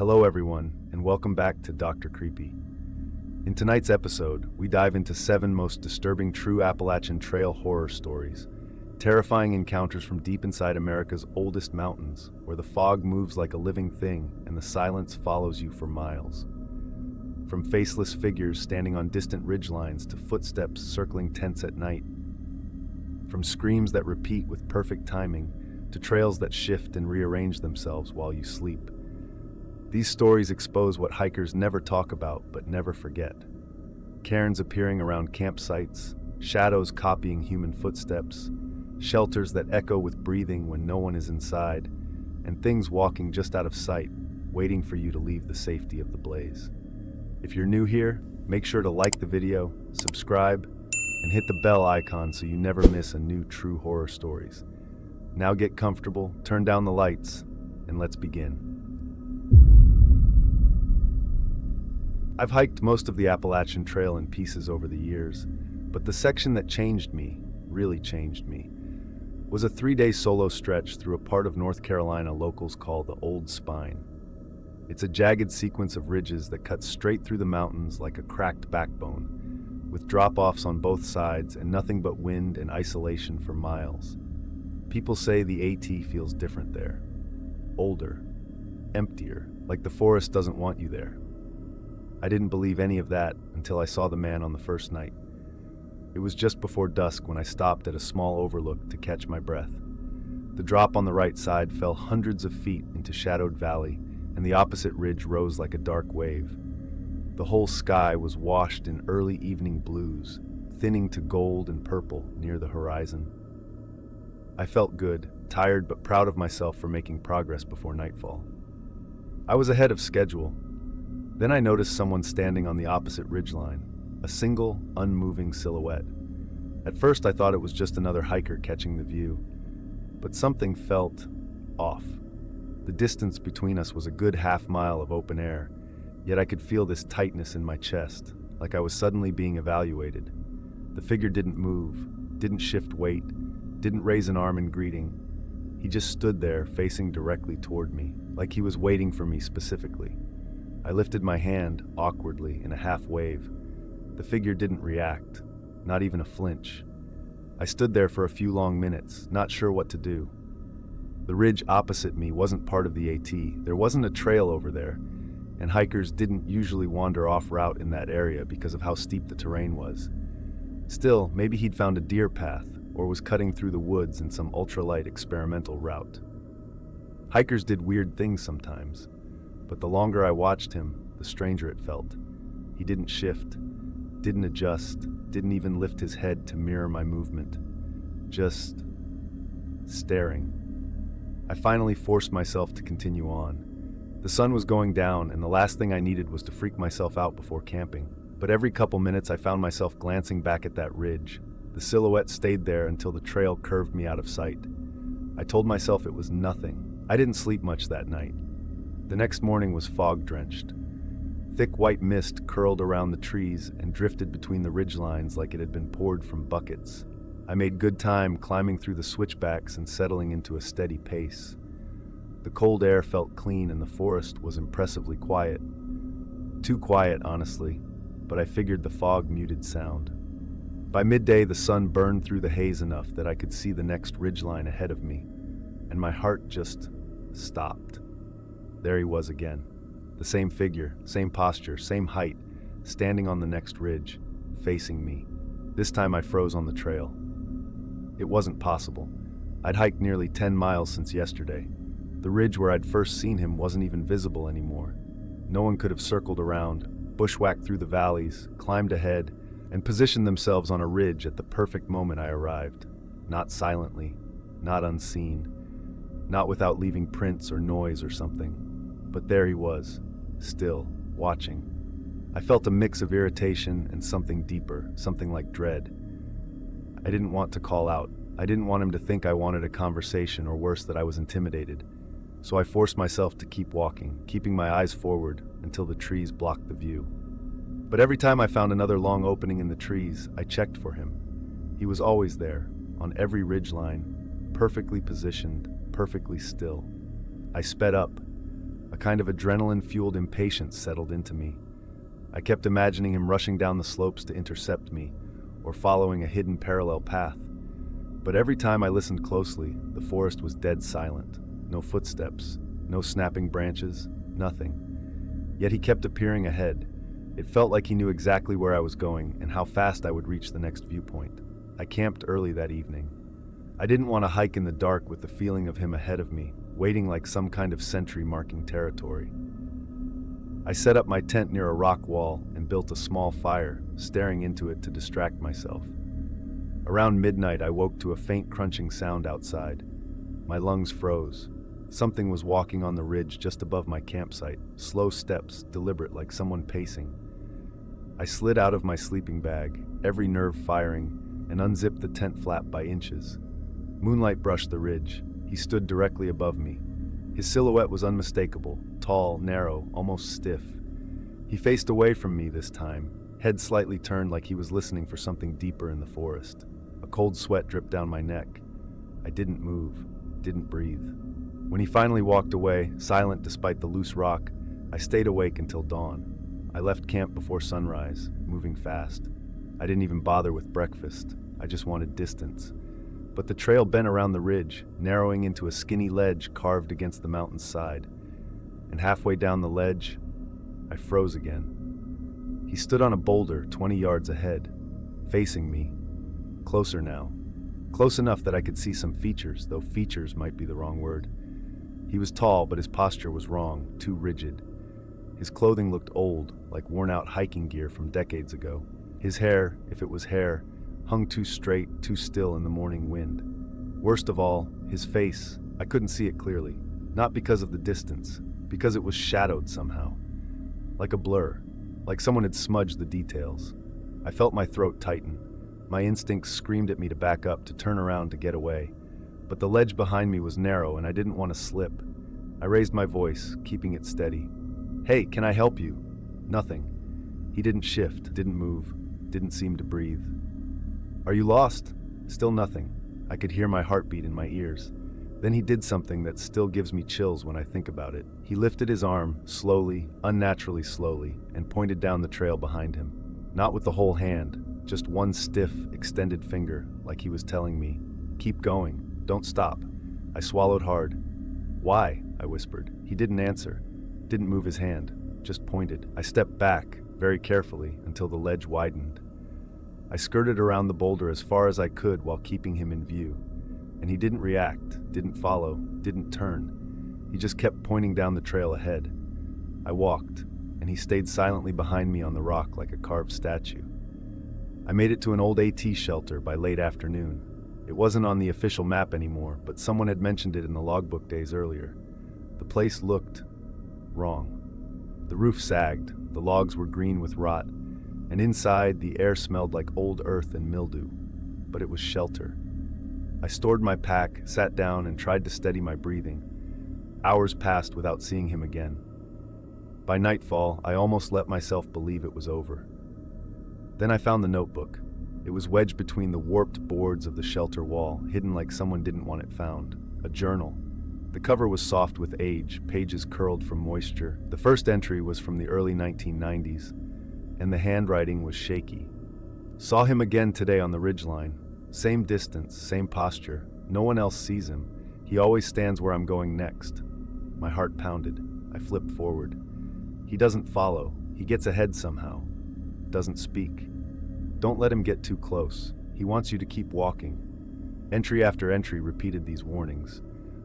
Hello everyone, and welcome back to Dr. Creepy. In tonight's episode, we dive into 7 most disturbing true Appalachian Trail horror stories, terrifying encounters from deep inside America's oldest mountains, where the fog moves like a living thing and the silence follows you for miles. From faceless figures standing on distant ridgelines to footsteps circling tents at night. From screams that repeat with perfect timing to trails that shift and rearrange themselves while you sleep. These stories expose what hikers never talk about but never forget. Cairns appearing around campsites, shadows copying human footsteps, shelters that echo with breathing when no one is inside, and things walking just out of sight, waiting for you to leave the safety of the blaze. If you're new here, make sure to like the video, subscribe, and hit the bell icon so you never miss a new true horror stories. Now get comfortable, turn down the lights, and let's begin. I've hiked most of the Appalachian Trail in pieces over the years, but the section that changed me, really changed me, was a 3-day solo stretch through a part of North Carolina locals call the Old Spine. It's a jagged sequence of ridges that cuts straight through the mountains like a cracked backbone, with drop-offs on both sides and nothing but wind and isolation for miles. People say the AT feels different there. Older, emptier, like the forest doesn't want you there. I didn't believe any of that until I saw the man on the first night. It was just before dusk when I stopped at a small overlook to catch my breath. The drop on the right side fell hundreds of feet into shadowed valley, and the opposite ridge rose like a dark wave. The whole sky was washed in early evening blues, thinning to gold and purple near the horizon. I felt good, tired but proud of myself for making progress before nightfall. I was ahead of schedule. Then I noticed someone standing on the opposite ridgeline, a single, unmoving silhouette. At first I thought it was just another hiker catching the view, but something felt off. The distance between us was a good half-mile of open air, yet I could feel this tightness in my chest, like I was suddenly being evaluated. The figure didn't move, didn't shift weight, didn't raise an arm in greeting. He just stood there, facing directly toward me, like he was waiting for me specifically. I lifted my hand, awkwardly, in a half-wave. The figure didn't react, not even a flinch. I stood there for a few long minutes, not sure what to do. The ridge opposite me wasn't part of the AT. There wasn't a trail over there, and hikers didn't usually wander off route in that area because of how steep the terrain was. Still, maybe he'd found a deer path, or was cutting through the woods in some ultralight experimental route. Hikers did weird things sometimes. But the longer I watched him, the stranger it felt. He didn't shift, didn't adjust, didn't even lift his head to mirror my movement. Just staring. I finally forced myself to continue on. The sun was going down, and the last thing I needed was to freak myself out before camping. But every couple minutes I found myself glancing back at that ridge. The silhouette stayed there until the trail curved me out of sight. I told myself it was nothing. I didn't sleep much that night. The next morning was fog-drenched. Thick white mist curled around the trees and drifted between the ridgelines like it had been poured from buckets. I made good time climbing through the switchbacks and settling into a steady pace. The cold air felt clean and the forest was impressively quiet. Too quiet, honestly, but I figured the fog muted sound. By midday, the sun burned through the haze enough that I could see the next ridgeline ahead of me, and my heart just stopped. There he was again. The same figure, same posture, same height, standing on the next ridge, facing me. This time I froze on the trail. It wasn't possible. I'd hiked nearly 10 miles since yesterday. The ridge where I'd first seen him wasn't even visible anymore. No one could have circled around, bushwhacked through the valleys, climbed ahead, and positioned themselves on a ridge at the perfect moment I arrived. Not silently, not unseen, not without leaving prints or noise or something. But there he was, still, watching. I felt a mix of irritation and something deeper, something like dread. I didn't want to call out. I didn't want him to think I wanted a conversation, or worse, that I was intimidated. So I forced myself to keep walking, keeping my eyes forward until the trees blocked the view. But every time I found another long opening in the trees, I checked for him. He was always there, on every ridgeline, perfectly positioned, perfectly still. I sped up, A kind of adrenaline-fueled impatience settled into me. I kept imagining him rushing down the slopes to intercept me, or following a hidden parallel path. But every time I listened closely, the forest was dead silent. No footsteps, no snapping branches, nothing. Yet he kept appearing ahead. It felt like he knew exactly where I was going and how fast I would reach the next viewpoint. I camped early that evening. I didn't want to hike in the dark with the feeling of him ahead of me, waiting like some kind of sentry marking territory. I set up my tent near a rock wall and built a small fire, staring into it to distract myself. Around midnight, I woke to a faint crunching sound outside. My lungs froze. Something was walking on the ridge just above my campsite, slow steps, deliberate like someone pacing. I slid out of my sleeping bag, every nerve firing, and unzipped the tent flap by inches. Moonlight brushed the ridge. He stood directly above me. His silhouette was unmistakable, tall, narrow, almost stiff. He faced away from me this time, head slightly turned like he was listening for something deeper in the forest. A cold sweat dripped down my neck. I didn't move, didn't breathe. When he finally walked away, silent despite the loose rock, I stayed awake until dawn. I left camp before sunrise, moving fast. I didn't even bother with breakfast. I just wanted distance. But the trail bent around the ridge, narrowing into a skinny ledge carved against the mountain's side. And halfway down the ledge, I froze again. He stood on a boulder 20 yards ahead, facing me. Closer now. Close enough that I could see some features, though features might be the wrong word. He was tall, but his posture was wrong, too rigid. His clothing looked old, like worn-out hiking gear from decades ago. His hair, if it was hair, hung too straight, too still in the morning wind. Worst of all, his face. I couldn't see it clearly. Not because of the distance, because it was shadowed somehow. Like a blur, like someone had smudged the details. I felt my throat tighten. My instincts screamed at me to back up, to turn around, to get away. But the ledge behind me was narrow and I didn't want to slip. I raised my voice, keeping it steady. "Hey, can I help you?" Nothing. He didn't shift, didn't move, didn't seem to breathe. "Are you lost?" Still nothing. I could hear my heartbeat in my ears. Then he did something that still gives me chills when I think about it. He lifted his arm, slowly, unnaturally slowly, and pointed down the trail behind him. Not with the whole hand, just one stiff, extended finger, like he was telling me, "Keep going, don't stop." I swallowed hard. "Why?" I whispered. He didn't answer, didn't move his hand, just pointed. I stepped back, very carefully, until the ledge widened. I skirted around the boulder as far as I could while keeping him in view. And he didn't react, didn't follow, didn't turn. He just kept pointing down the trail ahead. I walked, and he stayed silently behind me on the rock like a carved statue. I made it to an old AT shelter by late afternoon. It wasn't on the official map anymore, but someone had mentioned it in the logbook days earlier. The place looked wrong. The roof sagged, the logs were green with rot, and inside the air smelled like old earth and mildew. But it was shelter. I stored my pack, sat down, and tried to steady my breathing. Hours passed without seeing him again. By nightfall, I almost let myself believe it was over. Then I found the notebook. It was wedged between the warped boards of the shelter wall, hidden like someone didn't want it found. A journal. The cover was soft with age, pages curled from moisture. The first entry was from the early 1990s, and the handwriting was shaky. "Saw him again today on the ridgeline. Same distance, same posture. No one else sees him. He always stands where I'm going next." My heart pounded. I flipped forward. He doesn't follow. He gets ahead somehow. Doesn't speak. Don't let him get too close. He wants you to keep walking. Entry after entry repeated these warnings.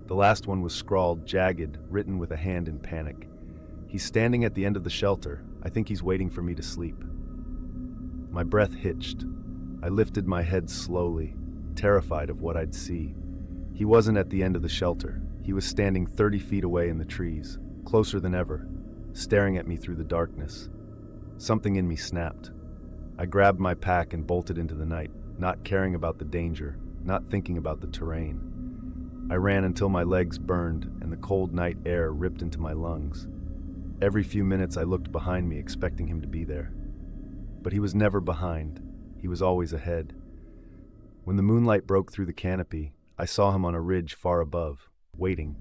The last one was scrawled, jagged, written with a hand in panic. "He's standing at the end of the shelter. I think he's waiting for me to sleep." My breath hitched. I lifted my head slowly, terrified of what I'd see. He wasn't at the end of the shelter. He was standing 30 feet away in the trees, closer than ever, staring at me through the darkness. Something in me snapped. I grabbed my pack and bolted into the night, not caring about the danger, not thinking about the terrain. I ran until my legs burned and the cold night air ripped into my lungs. Every few minutes I looked behind me, expecting him to be there. But he was never behind. He was always ahead. When the moonlight broke through the canopy, I saw him on a ridge far above, waiting.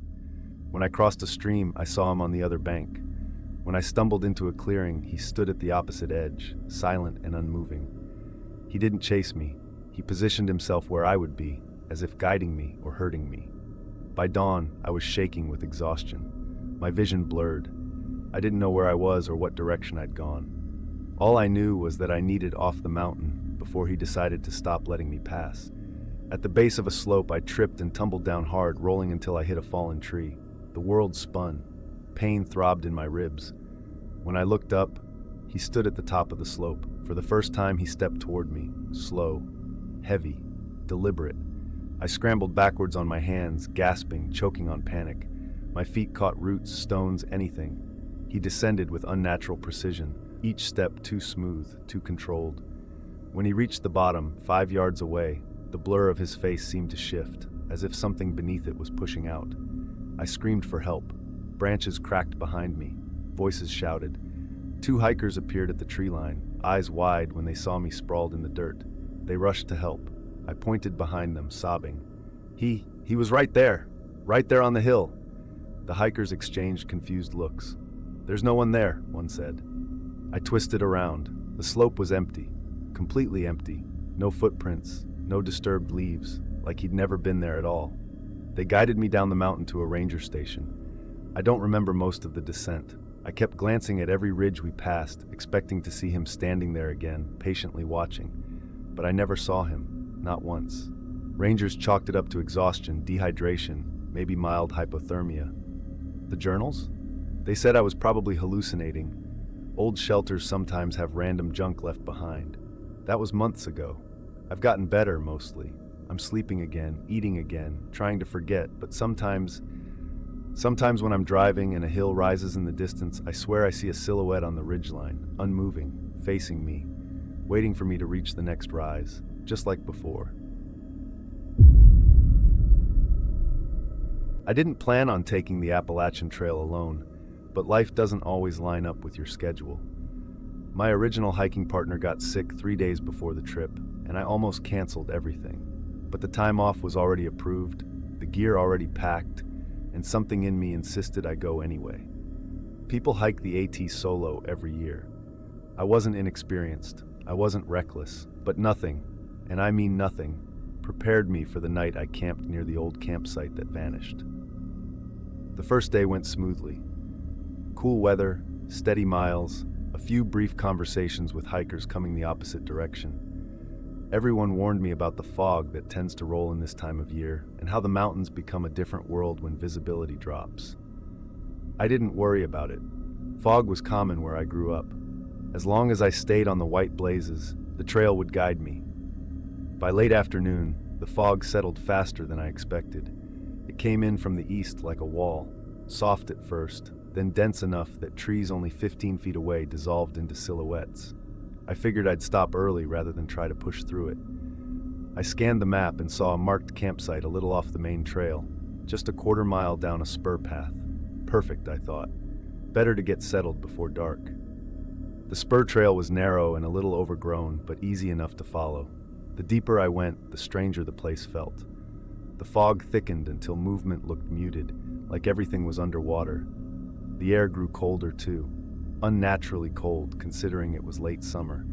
When I crossed a stream, I saw him on the other bank. When I stumbled into a clearing, he stood at the opposite edge, silent and unmoving. He didn't chase me. He positioned himself where I would be, as if guiding me or hurting me. By dawn, I was shaking with exhaustion. My vision blurred. I didn't know where I was or what direction I'd gone. All I knew was that I needed off the mountain before he decided to stop letting me pass. At the base of a slope, I tripped and tumbled down hard, rolling until I hit a fallen tree. The world spun. Pain throbbed in my ribs. When I looked up, he stood at the top of the slope. For the first time, he stepped toward me, slow, heavy, deliberate. I scrambled backwards on my hands, gasping, choking on panic. My feet caught roots, stones, anything. He descended with unnatural precision, each step too smooth, too controlled. When he reached the bottom, 5 yards away, the blur of his face seemed to shift, as if something beneath it was pushing out. I screamed for help. Branches cracked behind me. Voices shouted. 2 hikers appeared at the tree line, eyes wide when they saw me sprawled in the dirt. They rushed to help. I pointed behind them, sobbing. He was right there on the hill. The hikers exchanged confused looks. There's no one there, one said. I twisted around. The slope was empty, completely empty. No footprints, no disturbed leaves, like he'd never been there at all. They guided me down the mountain to a ranger station. I don't remember most of the descent. I kept glancing at every ridge we passed, expecting to see him standing there again, patiently watching. But I never saw him, not once. Rangers chalked it up to exhaustion, dehydration, maybe mild hypothermia. The journals? They said I was probably hallucinating. Old shelters sometimes have random junk left behind. That was months ago. I've gotten better, mostly. I'm sleeping again, eating again, trying to forget, but sometimes when I'm driving and a hill rises in the distance, I swear I see a silhouette on the ridgeline, unmoving, facing me, waiting for me to reach the next rise, just like before. I didn't plan on taking the Appalachian Trail alone, but life doesn't always line up with your schedule. My original hiking partner got sick 3 days before the trip, and I almost canceled everything. But the time off was already approved, the gear already packed, and something in me insisted I go anyway. People hike the AT solo every year. I wasn't inexperienced, I wasn't reckless, but nothing, and I mean nothing, prepared me for the night I camped near the old campsite that vanished. The first day went smoothly. Cool weather, steady miles, a few brief conversations with hikers coming the opposite direction. Everyone warned me about the fog that tends to roll in this time of year and how the mountains become a different world when visibility drops. I didn't worry about it. Fog was common where I grew up. As long as I stayed on the white blazes, the trail would guide me. By late afternoon, the fog settled faster than I expected. It came in from the east like a wall, soft at first, then dense enough that trees only 15 feet away dissolved into silhouettes. I figured I'd stop early rather than try to push through it. I scanned the map and saw a marked campsite a little off the main trail, just a quarter mile down a spur path. Perfect, I thought. Better to get settled before dark. The spur trail was narrow and a little overgrown, but easy enough to follow. The deeper I went, the stranger the place felt. The fog thickened until movement looked muted, like everything was underwater. The air grew colder too, unnaturally cold considering it was late summer.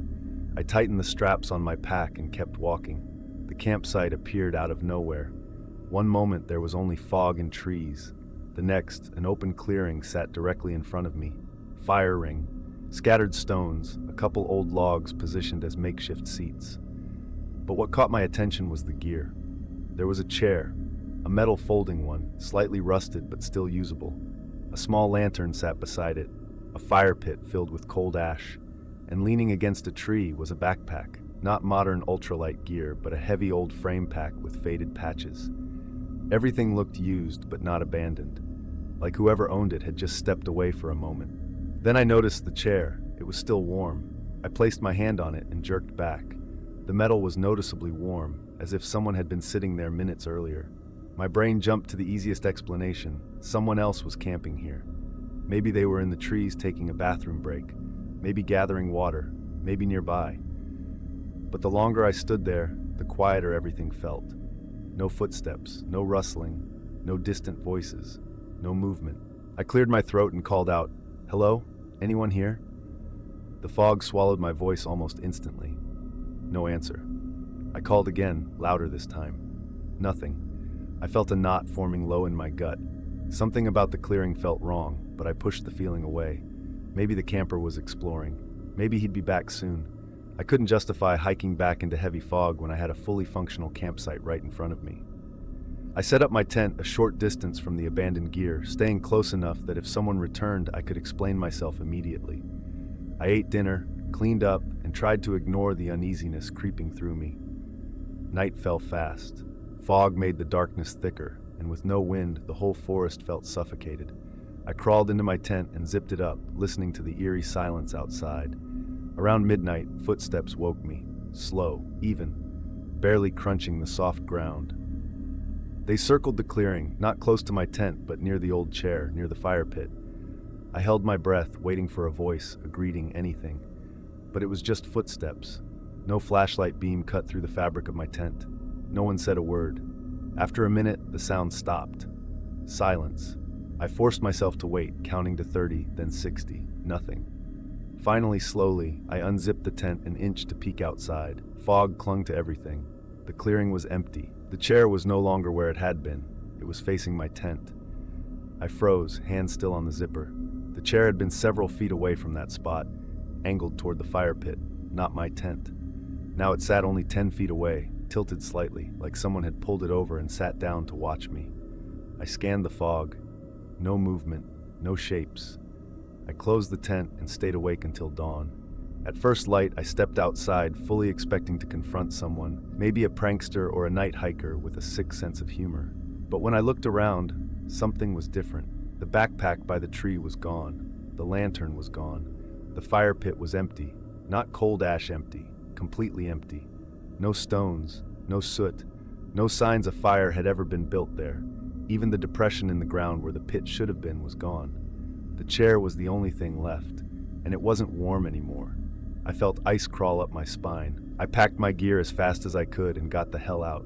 I tightened the straps on my pack and kept walking. The campsite appeared out of nowhere. One moment there was only fog and trees. The next, an open clearing sat directly in front of me. Fire ring, scattered stones, a couple old logs positioned as makeshift seats. But what caught my attention was the gear. There was a chair, a metal folding one, slightly rusted but still usable. A small lantern sat beside it, a fire pit filled with cold ash, and leaning against a tree was a backpack, not modern ultralight gear, but a heavy old frame pack with faded patches. Everything looked used but not abandoned, like whoever owned it had just stepped away for a moment. Then I noticed the chair. It was still warm. I placed my hand on it and jerked back. The metal was noticeably warm, as if someone had been sitting there minutes earlier. My brain jumped to the easiest explanation. Someone else was camping here. Maybe they were in the trees taking a bathroom break, maybe gathering water, maybe nearby. But the longer I stood there, the quieter everything felt. No footsteps, no rustling, no distant voices. no movement. I cleared my throat and called out, "Hello? Anyone here?" The fog swallowed my voice almost instantly. No answer. I called again, louder this time. Nothing. I felt a knot forming low in my gut. Something about the clearing felt wrong, but I pushed the feeling away. Maybe the camper was exploring. Maybe he'd be back soon. I couldn't justify hiking back into heavy fog when I had a fully functional campsite right in front of me. I set up my tent a short distance from the abandoned gear, staying close enough that if someone returned, I could explain myself immediately. I ate dinner, cleaned up, and tried to ignore the uneasiness creeping through me. Night fell fast. Fog made the darkness thicker, and with no wind, the whole forest felt suffocated. I crawled into my tent and zipped it up, listening to the eerie silence outside. Around midnight, footsteps woke me, slow, even, barely crunching the soft ground. They circled the clearing, not close to my tent, but near the old chair, near the fire pit. I held my breath, waiting for a voice, a greeting, anything. But it was just footsteps. No flashlight beam cut through the fabric of my tent. No one said a word. After a minute, the sound stopped. Silence. I forced myself to wait, counting to 30, then 60. Nothing. Finally, slowly, I unzipped the tent an inch to peek outside. Fog clung to everything. The clearing was empty. The chair was no longer where it had been. It was facing my tent. I froze, hands still on the zipper. The chair had been several feet away from that spot, angled toward the fire pit, not my tent. Now it sat only 10 feet away, tilted slightly, like someone had pulled it over and sat down to watch me. I scanned the fog. No movement, no shapes. I closed the tent and stayed awake until dawn. At first light, I stepped outside, fully expecting to confront someone, maybe a prankster or a night hiker with a sick sense of humor. But when I looked around, something was different. The backpack by the tree was gone. The lantern was gone. The fire pit was empty. Not cold ash empty, completely empty. No stones, no soot, no signs a fire had ever been built there. Even the depression in the ground where the pit should have been was gone. The chair was the only thing left, and it wasn't warm anymore. I felt ice crawl up my spine. I packed my gear as fast as I could and got the hell out.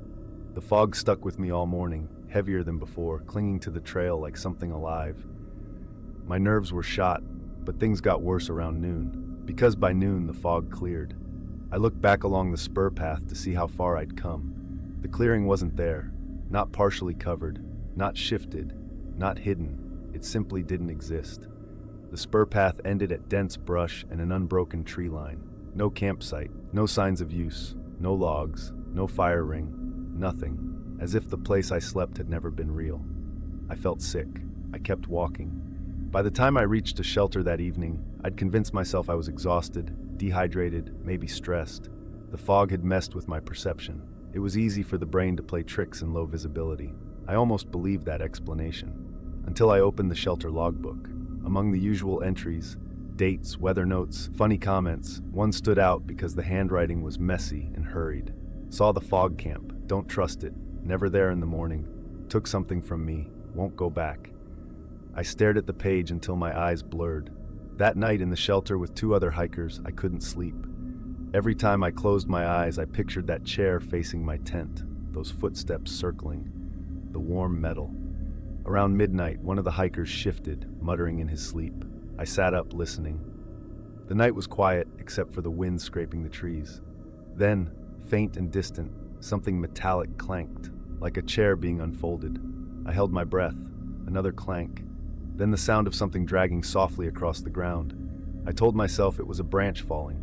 The fog stuck with me all morning, heavier than before, clinging to the trail like something alive. My nerves were shot, but things got worse around noon, because by noon the fog cleared. I looked back along the spur path to see how far I'd come. The clearing wasn't there, not partially covered, not shifted, not hidden. It simply didn't exist. The spur path ended at dense brush and an unbroken tree line. No campsite, no signs of use, no logs, no fire ring, nothing, as if the place I slept had never been real. I felt sick. I kept walking. By the time I reached a shelter that evening, I'd convinced myself I was exhausted, dehydrated, maybe stressed. The fog had messed with my perception. It was easy for the brain to play tricks in low visibility. I almost believed that explanation, until I opened the shelter logbook. Among the usual entries, dates, weather notes, funny comments, one stood out because the handwriting was messy and hurried. Saw the fog camp, don't trust it, never there in the morning, took something from me, won't go back. I stared at the page until my eyes blurred. That night in the shelter with 2 other hikers, I couldn't sleep. Every time I closed my eyes, I pictured that chair facing my tent, those footsteps circling, the warm metal. Around midnight, one of the hikers shifted, muttering in his sleep. I sat up, listening. The night was quiet, except for the wind scraping the trees. Then, faint and distant, something metallic clanked, like a chair being unfolded. I held my breath. Another clank. Then the sound of something dragging softly across the ground. I told myself it was a branch falling.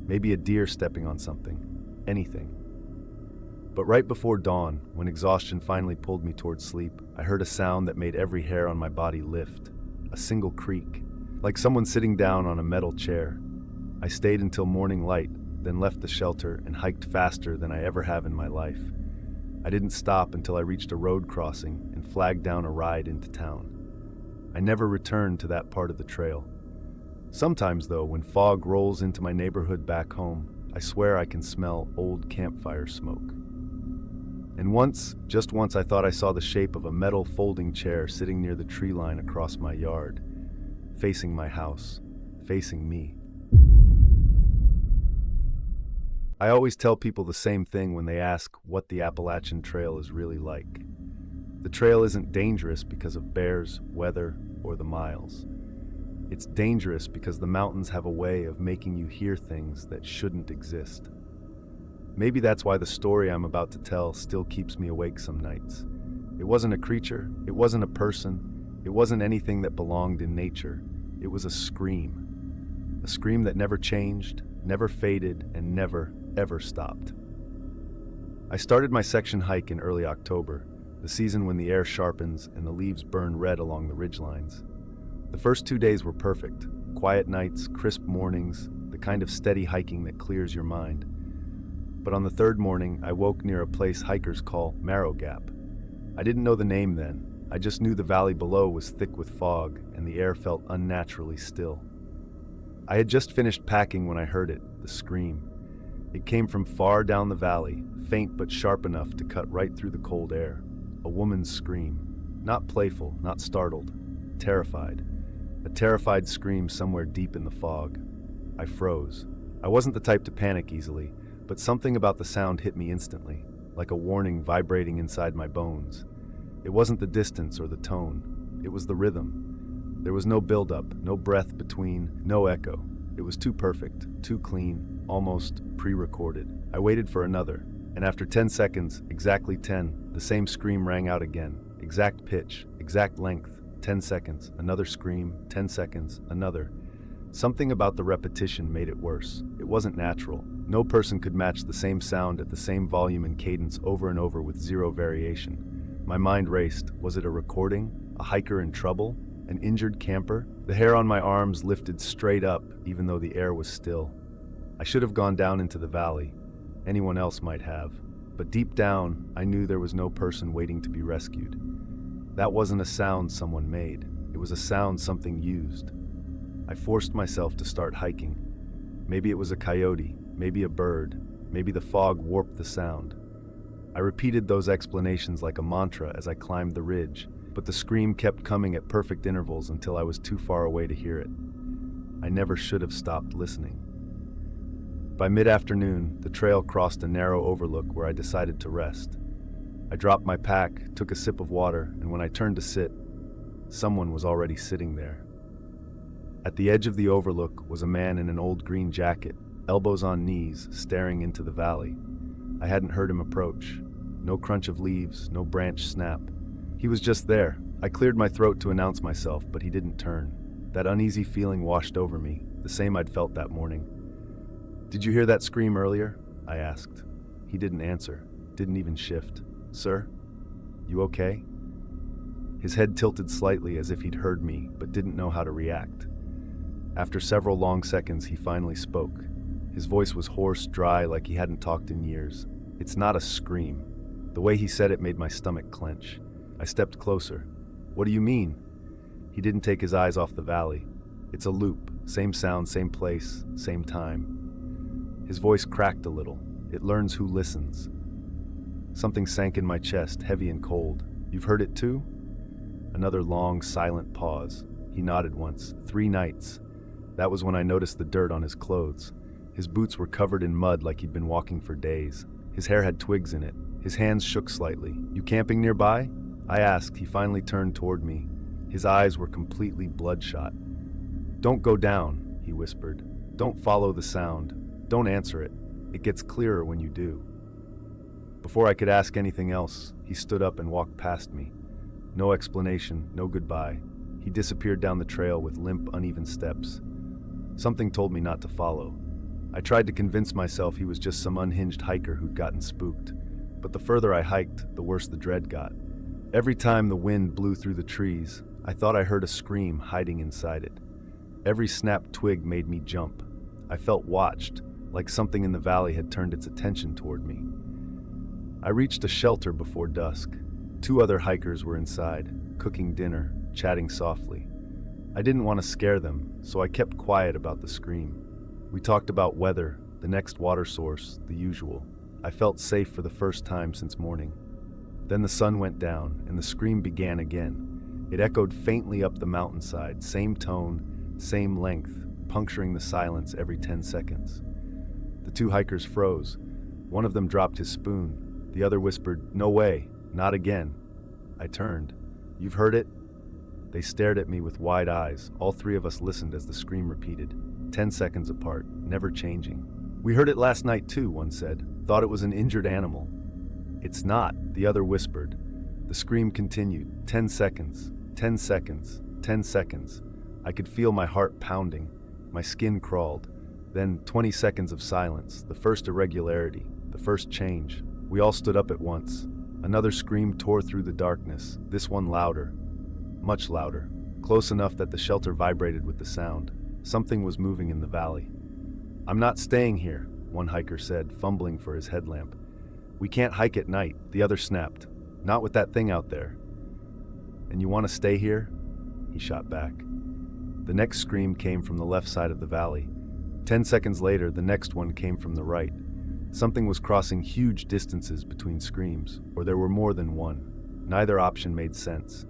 Maybe a deer stepping on something. Anything. But right before dawn, when exhaustion finally pulled me towards sleep, I heard a sound that made every hair on my body lift. A single creak, like someone sitting down on a metal chair. I stayed until morning light, then left the shelter and hiked faster than I ever have in my life. I didn't stop until I reached a road crossing and flagged down a ride into town. I never returned to that part of the trail. Sometimes, though, when fog rolls into my neighborhood back home, I swear I can smell old campfire smoke. And once, just once, I thought I saw the shape of a metal folding chair sitting near the tree line across my yard, facing my house, facing me. I always tell people the same thing when they ask what the Appalachian Trail is really like. The trail isn't dangerous because of bears, weather, or the miles. It's dangerous because the mountains have a way of making you hear things that shouldn't exist. Maybe that's why the story I'm about to tell still keeps me awake some nights. It wasn't a creature, it wasn't a person, it wasn't anything that belonged in nature. It was a scream. A scream that never changed, never faded, and never, ever stopped. I started my section hike in early October, the season when the air sharpens and the leaves burn red along the ridgelines. The first 2 days were perfect. Quiet nights, crisp mornings, the kind of steady hiking that clears your mind. But on the third morning, I woke near a place hikers call Marrow Gap. I didn't know the name then. I just knew the valley below was thick with fog and the air felt unnaturally still. I had just finished packing when I heard it, the scream. It came from far down the valley, faint but sharp enough to cut right through the cold air. A woman's scream. Not playful, not startled. Terrified. A terrified scream somewhere deep in the fog. I froze. I wasn't the type to panic easily, but something about the sound hit me instantly, like a warning vibrating inside my bones. It wasn't the distance or the tone. It was the rhythm. There was no build-up, no breath between, no echo. It was too perfect, too clean, almost pre-recorded. I waited for another, and after 10 seconds, exactly 10, the same scream rang out again. Exact pitch, exact length, 10 seconds, another scream, 10 seconds, another. Something about the repetition made it worse. It wasn't natural. No person could match the same sound at the same volume and cadence over and over with zero variation. My mind raced. Was it a recording? A hiker in trouble? An injured camper? The hair on my arms lifted straight up, even though the air was still. I should have gone down into the valley. Anyone else might have. But deep down, I knew there was no person waiting to be rescued. That wasn't a sound someone made. It was a sound something used. I forced myself to start hiking. Maybe it was a coyote, maybe a bird, maybe the fog warped the sound. I repeated those explanations like a mantra as I climbed the ridge, but the scream kept coming at perfect intervals until I was too far away to hear it. I never should have stopped listening. By mid-afternoon, the trail crossed a narrow overlook where I decided to rest. I dropped my pack, took a sip of water, and when I turned to sit, someone was already sitting there. At the edge of the overlook was a man in an old green jacket, elbows on knees, staring into the valley. I hadn't heard him approach. No crunch of leaves, no branch snap. He was just there. I cleared my throat to announce myself, but he didn't turn. That uneasy feeling washed over me, the same I'd felt that morning. "Did you hear that scream earlier?" I asked. He didn't answer, didn't even shift. "Sir, you okay?" His head tilted slightly as if he'd heard me, but didn't know how to react. After several long seconds, he finally spoke. His voice was hoarse, dry, like he hadn't talked in years. "It's not a scream." The way he said it made my stomach clench. I stepped closer. "What do you mean?" He didn't take his eyes off the valley. "It's a loop. Same sound, same place, same time." His voice cracked a little. It learns who listens. Something sank in my chest, heavy and cold. "You've heard it too?" Another long, silent pause. He nodded once. 3 nights. That was when I noticed the dirt on his clothes. His boots were covered in mud like he'd been walking for days. His hair had twigs in it. His hands shook slightly. "You camping nearby?" I asked. He finally turned toward me. His eyes were completely bloodshot. "Don't go down," he whispered. "Don't follow the sound. Don't answer it. It gets clearer when you do." Before I could ask anything else, he stood up and walked past me. No explanation, no goodbye. He disappeared down the trail with limp, uneven steps. Something told me not to follow. I tried to convince myself he was just some unhinged hiker who'd gotten spooked. But the further I hiked, the worse the dread got. Every time the wind blew through the trees, I thought I heard a scream hiding inside it. Every snapped twig made me jump. I felt watched, like something in the valley had turned its attention toward me. I reached a shelter before dusk. 2 other hikers were inside, cooking dinner, chatting softly. I didn't want to scare them, so I kept quiet about the scream. We talked about weather, the next water source, the usual. I felt safe for the first time since morning. Then the sun went down, and the scream began again. It echoed faintly up the mountainside, same tone, same length, puncturing the silence every 10 seconds. The 2 hikers froze. One of them dropped his spoon. The other whispered, "No way, not again." I turned. You've heard it? They stared at me with wide eyes. All three of us listened as the scream repeated, 10 seconds apart, never changing. We heard it last night too, one said. Thought it was an injured animal. It's not, the other whispered. The scream continued, 10 seconds, 10 seconds, 10 seconds. I could feel my heart pounding. My skin crawled. Then 20 seconds of silence, the first irregularity, the first change. We all stood up at once. Another scream tore through the darkness, this one louder. Much louder, close enough that the shelter vibrated with the sound. Something was moving in the valley. I'm not staying here, one hiker said, fumbling for his headlamp. We can't hike at night, the other snapped. Not with that thing out there. And you want to stay here? He shot back. The next scream came from the left side of the valley. 10 seconds later, the next one came from the right. Something was crossing huge distances between screams, or there were more than one. Neither option made sense.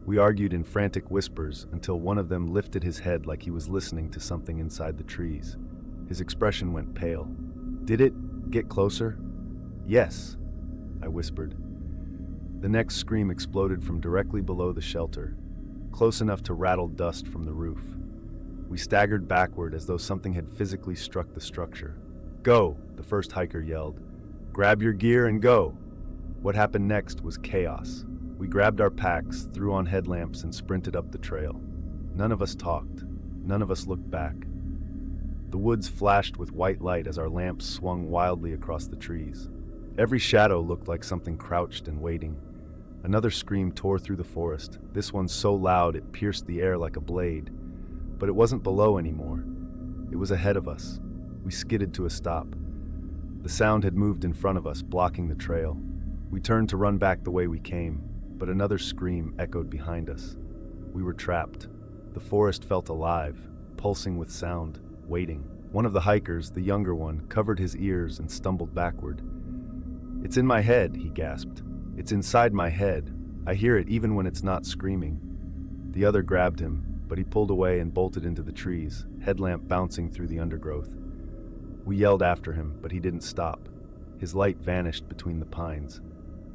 We argued in frantic whispers until one of them lifted his head like he was listening to something inside the trees. His expression went pale. Did it get closer? Yes, I whispered. The next scream exploded from directly below the shelter, close enough to rattle dust from the roof. We staggered backward as though something had physically struck the structure. Go, the first hiker yelled. Grab your gear and go. What happened next was chaos. We grabbed our packs, threw on headlamps, and sprinted up the trail. None of us talked. None of us looked back. The woods flashed with white light as our lamps swung wildly across the trees. Every shadow looked like something crouched and waiting. Another scream tore through the forest, this one so loud it pierced the air like a blade. But it wasn't below anymore. It was ahead of us. We skidded to a stop. The sound had moved in front of us, blocking the trail. We turned to run back the way we came, but another scream echoed behind us. We were trapped. The forest felt alive, pulsing with sound, waiting. One of the hikers, the younger one, covered his ears and stumbled backward. It's in my head, he gasped. It's inside my head. I hear it even when it's not screaming. The other grabbed him, but he pulled away and bolted into the trees, headlamp bouncing through the undergrowth. We yelled after him, but he didn't stop. His light vanished between the pines.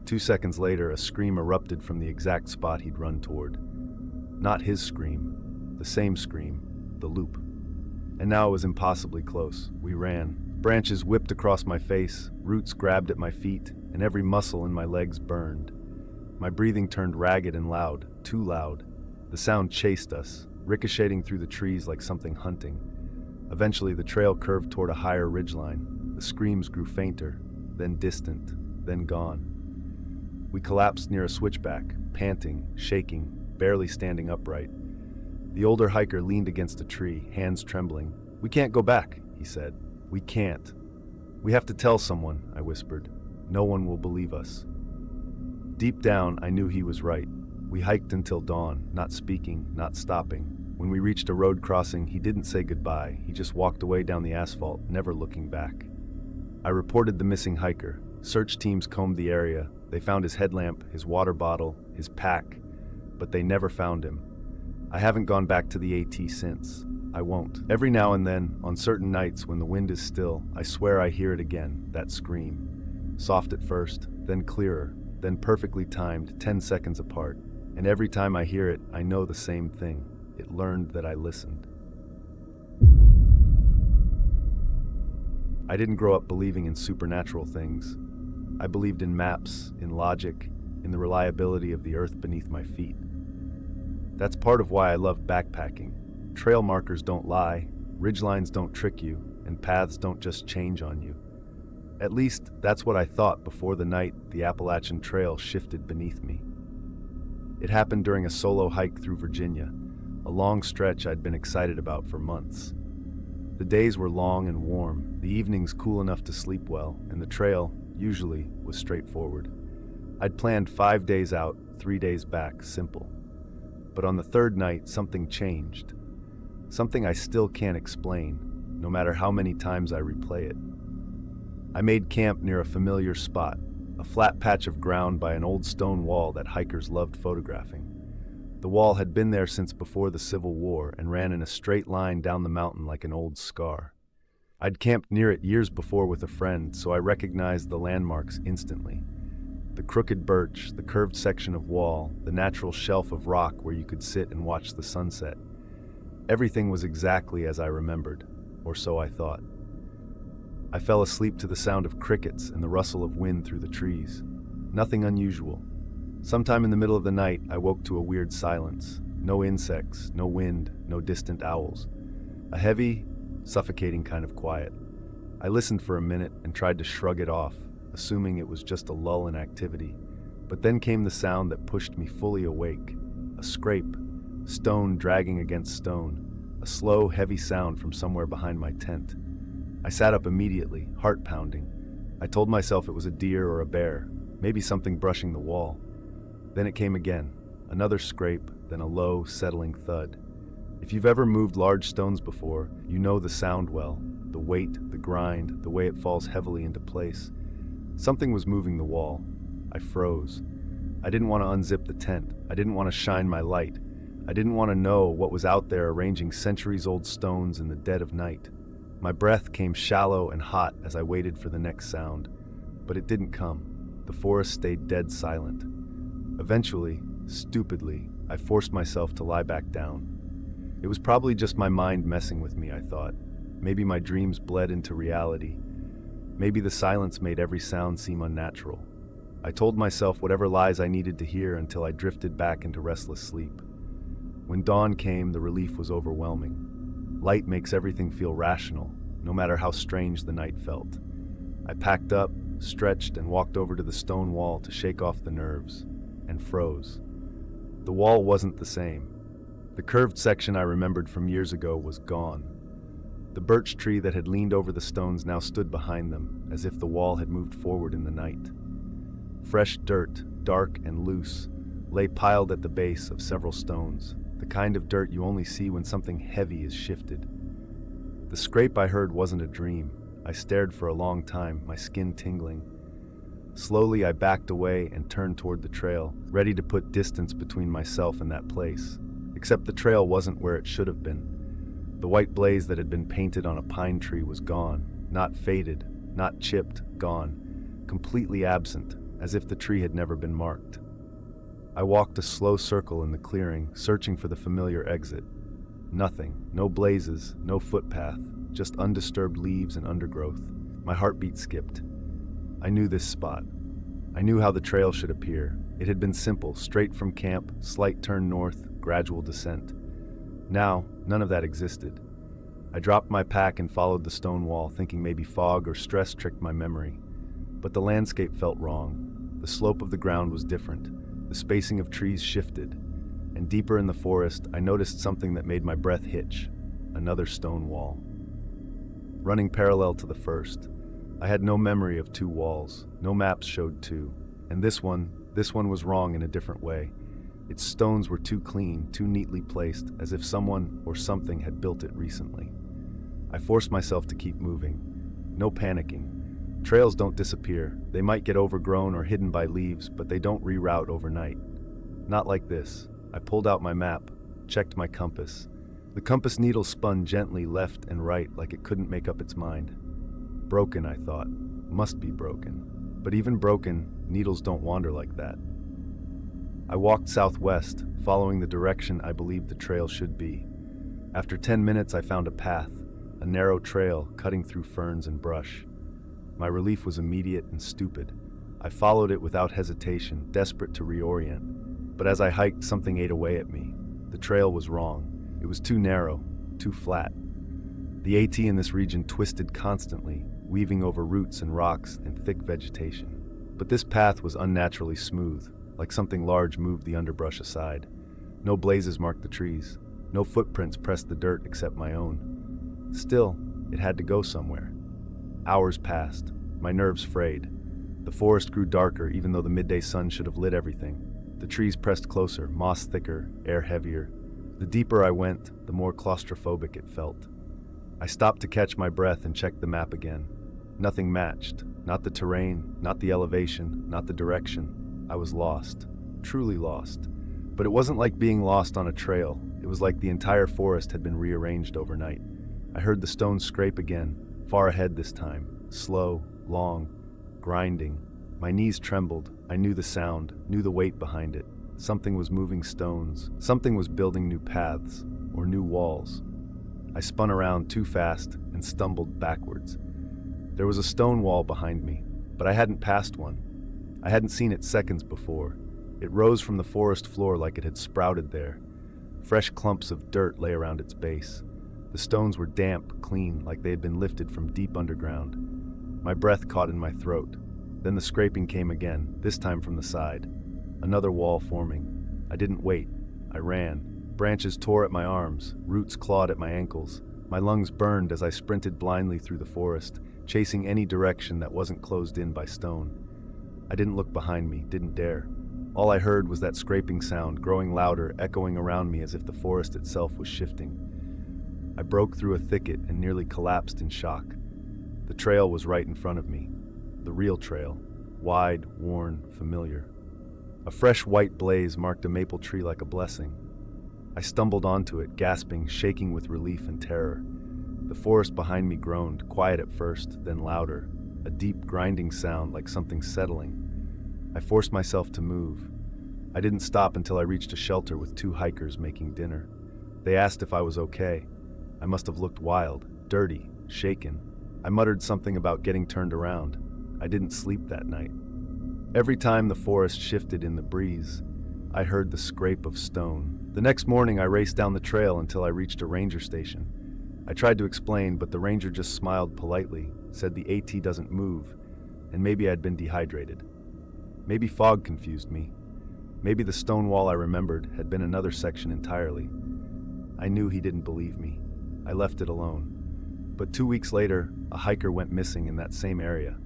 2 seconds later, a scream erupted from the exact spot he'd run toward. Not his scream, the same scream, the loop. And now it was impossibly close. We ran. Branches whipped across my face, roots grabbed at my feet, and every muscle in my legs burned. My breathing turned ragged and loud, too loud. The sound chased us, ricocheting through the trees like something hunting. Eventually, the trail curved toward a higher ridgeline. The screams grew fainter, then distant, then gone. We collapsed near a switchback, panting, shaking, barely standing upright. The older hiker leaned against a tree, hands trembling. We can't go back, he said. We can't. We have to tell someone, I whispered. No one will believe us. Deep down, I knew he was right. We hiked until dawn, not speaking, not stopping. When we reached a road crossing, he didn't say goodbye. He just walked away down the asphalt, never looking back. I reported the missing hiker. Search teams combed the area. They found his headlamp, his water bottle, his pack, but they never found him. I haven't gone back to the AT since. I won't. Every now and then, on certain nights when the wind is still, I swear I hear it again, that scream. Soft at first, then clearer, then perfectly timed, 10 seconds apart. And every time I hear it, I know the same thing. It learned that I listened. I didn't grow up believing in supernatural things. I believed in maps, in logic, in the reliability of the earth beneath my feet. That's part of why I love backpacking. Trail markers don't lie, ridgelines don't trick you, and paths don't just change on you. At least, that's what I thought before the night the Appalachian Trail shifted beneath me. It happened during a solo hike through Virginia, a long stretch I'd been excited about for months. The days were long and warm, the evenings cool enough to sleep well, and the trail, usually, was straightforward. I'd planned 5 days out, 3 days back, simple. But on the third night, something changed. Something I still can't explain, no matter how many times I replay it. I made camp near a familiar spot, a flat patch of ground by an old stone wall that hikers loved photographing. The wall had been there since before the Civil War and ran in a straight line down the mountain like an old scar. I'd camped near it years before with a friend, so I recognized the landmarks instantly. The crooked birch, the curved section of wall, the natural shelf of rock where you could sit and watch the sunset. Everything was exactly as I remembered, or so I thought. I fell asleep to the sound of crickets and the rustle of wind through the trees. Nothing unusual. Sometime in the middle of the night, I woke to a weird silence. No insects, no wind, no distant owls. A heavy, suffocating kind of quiet. I listened for a minute and tried to shrug it off, assuming it was just a lull in activity. But then came the sound that pushed me fully awake. A scrape, stone dragging against stone. A slow, heavy sound from somewhere behind my tent. I sat up immediately, heart pounding. I told myself it was a deer or a bear, maybe something brushing the wall. Then it came again, another scrape, then a low, settling thud. If you've ever moved large stones before, you know the sound well, the weight, the grind, the way it falls heavily into place. Something was moving the wall. I froze. I didn't want to unzip the tent. I didn't want to shine my light. I didn't want to know what was out there arranging centuries-old stones in the dead of night. My breath came shallow and hot as I waited for the next sound, but it didn't come. The forest stayed dead silent. Eventually, stupidly, I forced myself to lie back down. It was probably just my mind messing with me, I thought. Maybe my dreams bled into reality. Maybe the silence made every sound seem unnatural. I told myself whatever lies I needed to hear until I drifted back into restless sleep. When dawn came, the relief was overwhelming. Light makes everything feel rational, no matter how strange the night felt. I packed up, stretched, and walked over to the stone wall to shake off the nerves, and froze. The wall wasn't the same. The curved section I remembered from years ago was gone. The birch tree that had leaned over the stones now stood behind them, as if the wall had moved forward in the night. Fresh dirt, dark and loose, lay piled at the base of several stones, the kind of dirt you only see when something heavy is shifted. The scrape I heard wasn't a dream. I stared for a long time, my skin tingling. Slowly I backed away and turned toward the trail, ready to put distance between myself and that place. Except the trail wasn't where it should have been. The white blaze that had been painted on a pine tree was gone, not faded, not chipped, gone, completely absent, as if the tree had never been marked. I walked a slow circle in the clearing, searching for the familiar exit. Nothing, no blazes, no footpath, just undisturbed leaves and undergrowth. My heartbeat skipped. I knew this spot. I knew how the trail should appear. It had been simple, straight from camp, slight turn north, gradual descent. Now, none of that existed. I dropped my pack and followed the stone wall, thinking maybe fog or stress tricked my memory. But the landscape felt wrong. The slope of the ground was different. The spacing of trees shifted. And deeper in the forest, I noticed something that made my breath hitch. Another stone wall. Running parallel to the first. I had no memory of two walls. No maps showed two. And this one was wrong in a different way. Its stones were too clean, too neatly placed, as if someone or something had built it recently. I forced myself to keep moving. No panicking. Trails don't disappear. They might get overgrown or hidden by leaves, but they don't reroute overnight. Not like this. I pulled out my map, checked my compass. The compass needle spun gently left and right like it couldn't make up its mind. Broken, I thought. Must be broken. But even broken, needles don't wander like that. I walked southwest, following the direction I believed the trail should be. After 10 minutes, I found a path, a narrow trail cutting through ferns and brush. My relief was immediate and stupid. I followed it without hesitation, desperate to reorient. But as I hiked, something ate away at me. The trail was wrong. It was too narrow, too flat. The AT in this region twisted constantly, weaving over roots and rocks and thick vegetation. But this path was unnaturally smooth, like something large moved the underbrush aside. No blazes marked the trees. No footprints pressed the dirt except my own. Still, it had to go somewhere. Hours passed, my nerves frayed. The forest grew darker even though the midday sun should have lit everything. The trees pressed closer, moss thicker, air heavier. The deeper I went, the more claustrophobic it felt. I stopped to catch my breath and checked the map again. Nothing matched. Not the terrain, not the elevation, not the direction. I was lost. Truly lost. But it wasn't like being lost on a trail. It was like the entire forest had been rearranged overnight. I heard the stones scrape again, far ahead this time. Slow, long, grinding. My knees trembled. I knew the sound, knew the weight behind it. Something was moving stones. Something was building new paths, or new walls. I spun around too fast and stumbled backwards. There was a stone wall behind me, but I hadn't passed one. I hadn't seen it seconds before. It rose from the forest floor like it had sprouted there. Fresh clumps of dirt lay around its base. The stones were damp, clean, like they had been lifted from deep underground. My breath caught in my throat. Then the scraping came again, this time from the side. Another wall forming. I didn't wait. I ran. Branches tore at my arms, roots clawed at my ankles. My lungs burned as I sprinted blindly through the forest, chasing any direction that wasn't closed in by stone. I didn't look behind me, didn't dare. All I heard was that scraping sound, growing louder, echoing around me as if the forest itself was shifting. I broke through a thicket and nearly collapsed in shock. The trail was right in front of me. The real trail, wide, worn, familiar. A fresh white blaze marked a maple tree like a blessing. I stumbled onto it, gasping, shaking with relief and terror. The forest behind me groaned, quiet at first, then louder, a deep grinding sound like something settling. I forced myself to move. I didn't stop until I reached a shelter with 2 hikers making dinner. They asked if I was okay. I must have looked wild, dirty, shaken. I muttered something about getting turned around. I didn't sleep that night. Every time the forest shifted in the breeze, I heard the scrape of stone. The next morning, I raced down the trail until I reached a ranger station. I tried to explain, but the ranger just smiled politely, said the AT doesn't move, and maybe I'd been dehydrated. Maybe fog confused me. Maybe the stone wall I remembered had been another section entirely. I knew he didn't believe me. I left it alone. But 2 weeks later, a hiker went missing in that same area.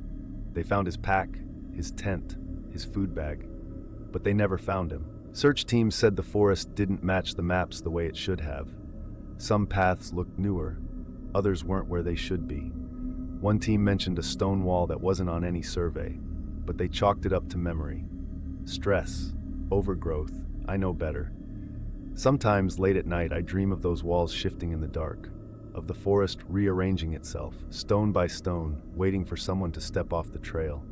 They found his pack, his tent, his food bag, but they never found him. Search teams said the forest didn't match the maps the way it should have. Some paths looked newer, others weren't where they should be. One team mentioned a stone wall that wasn't on any survey, but they chalked it up to memory. Stress, overgrowth, I know better. Sometimes late at night I dream of those walls shifting in the dark, of the forest rearranging itself, stone by stone, waiting for someone to step off the trail.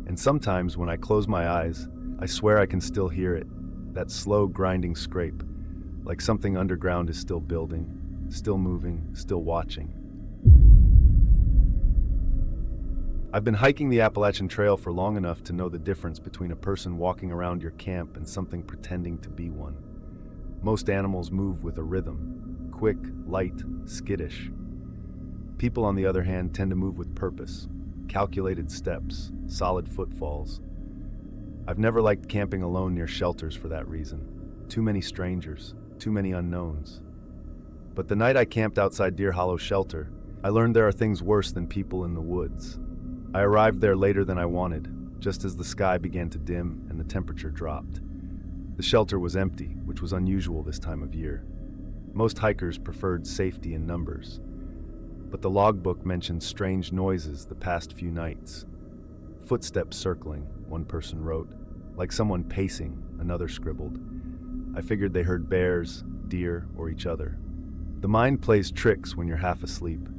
And sometimes when I close my eyes, I swear I can still hear it, that slow grinding scrape, like something underground is still building, still moving, still watching. I've been hiking the Appalachian Trail for long enough to know the difference between a person walking around your camp and something pretending to be one. Most animals move with a rhythm, quick, light, skittish. People, on the other hand, tend to move with purpose, calculated steps, solid footfalls. I've never liked camping alone near shelters for that reason. Too many strangers, too many unknowns. But the night I camped outside Deer Hollow Shelter, I learned there are things worse than people in the woods. I arrived there later than I wanted, just as the sky began to dim and the temperature dropped. The shelter was empty, which was unusual this time of year. Most hikers preferred safety in numbers. But the logbook mentioned strange noises the past few nights. Footsteps circling, one person wrote. Like someone pacing, another scribbled. I figured they heard bears, deer, or each other. The mind plays tricks when you're half asleep.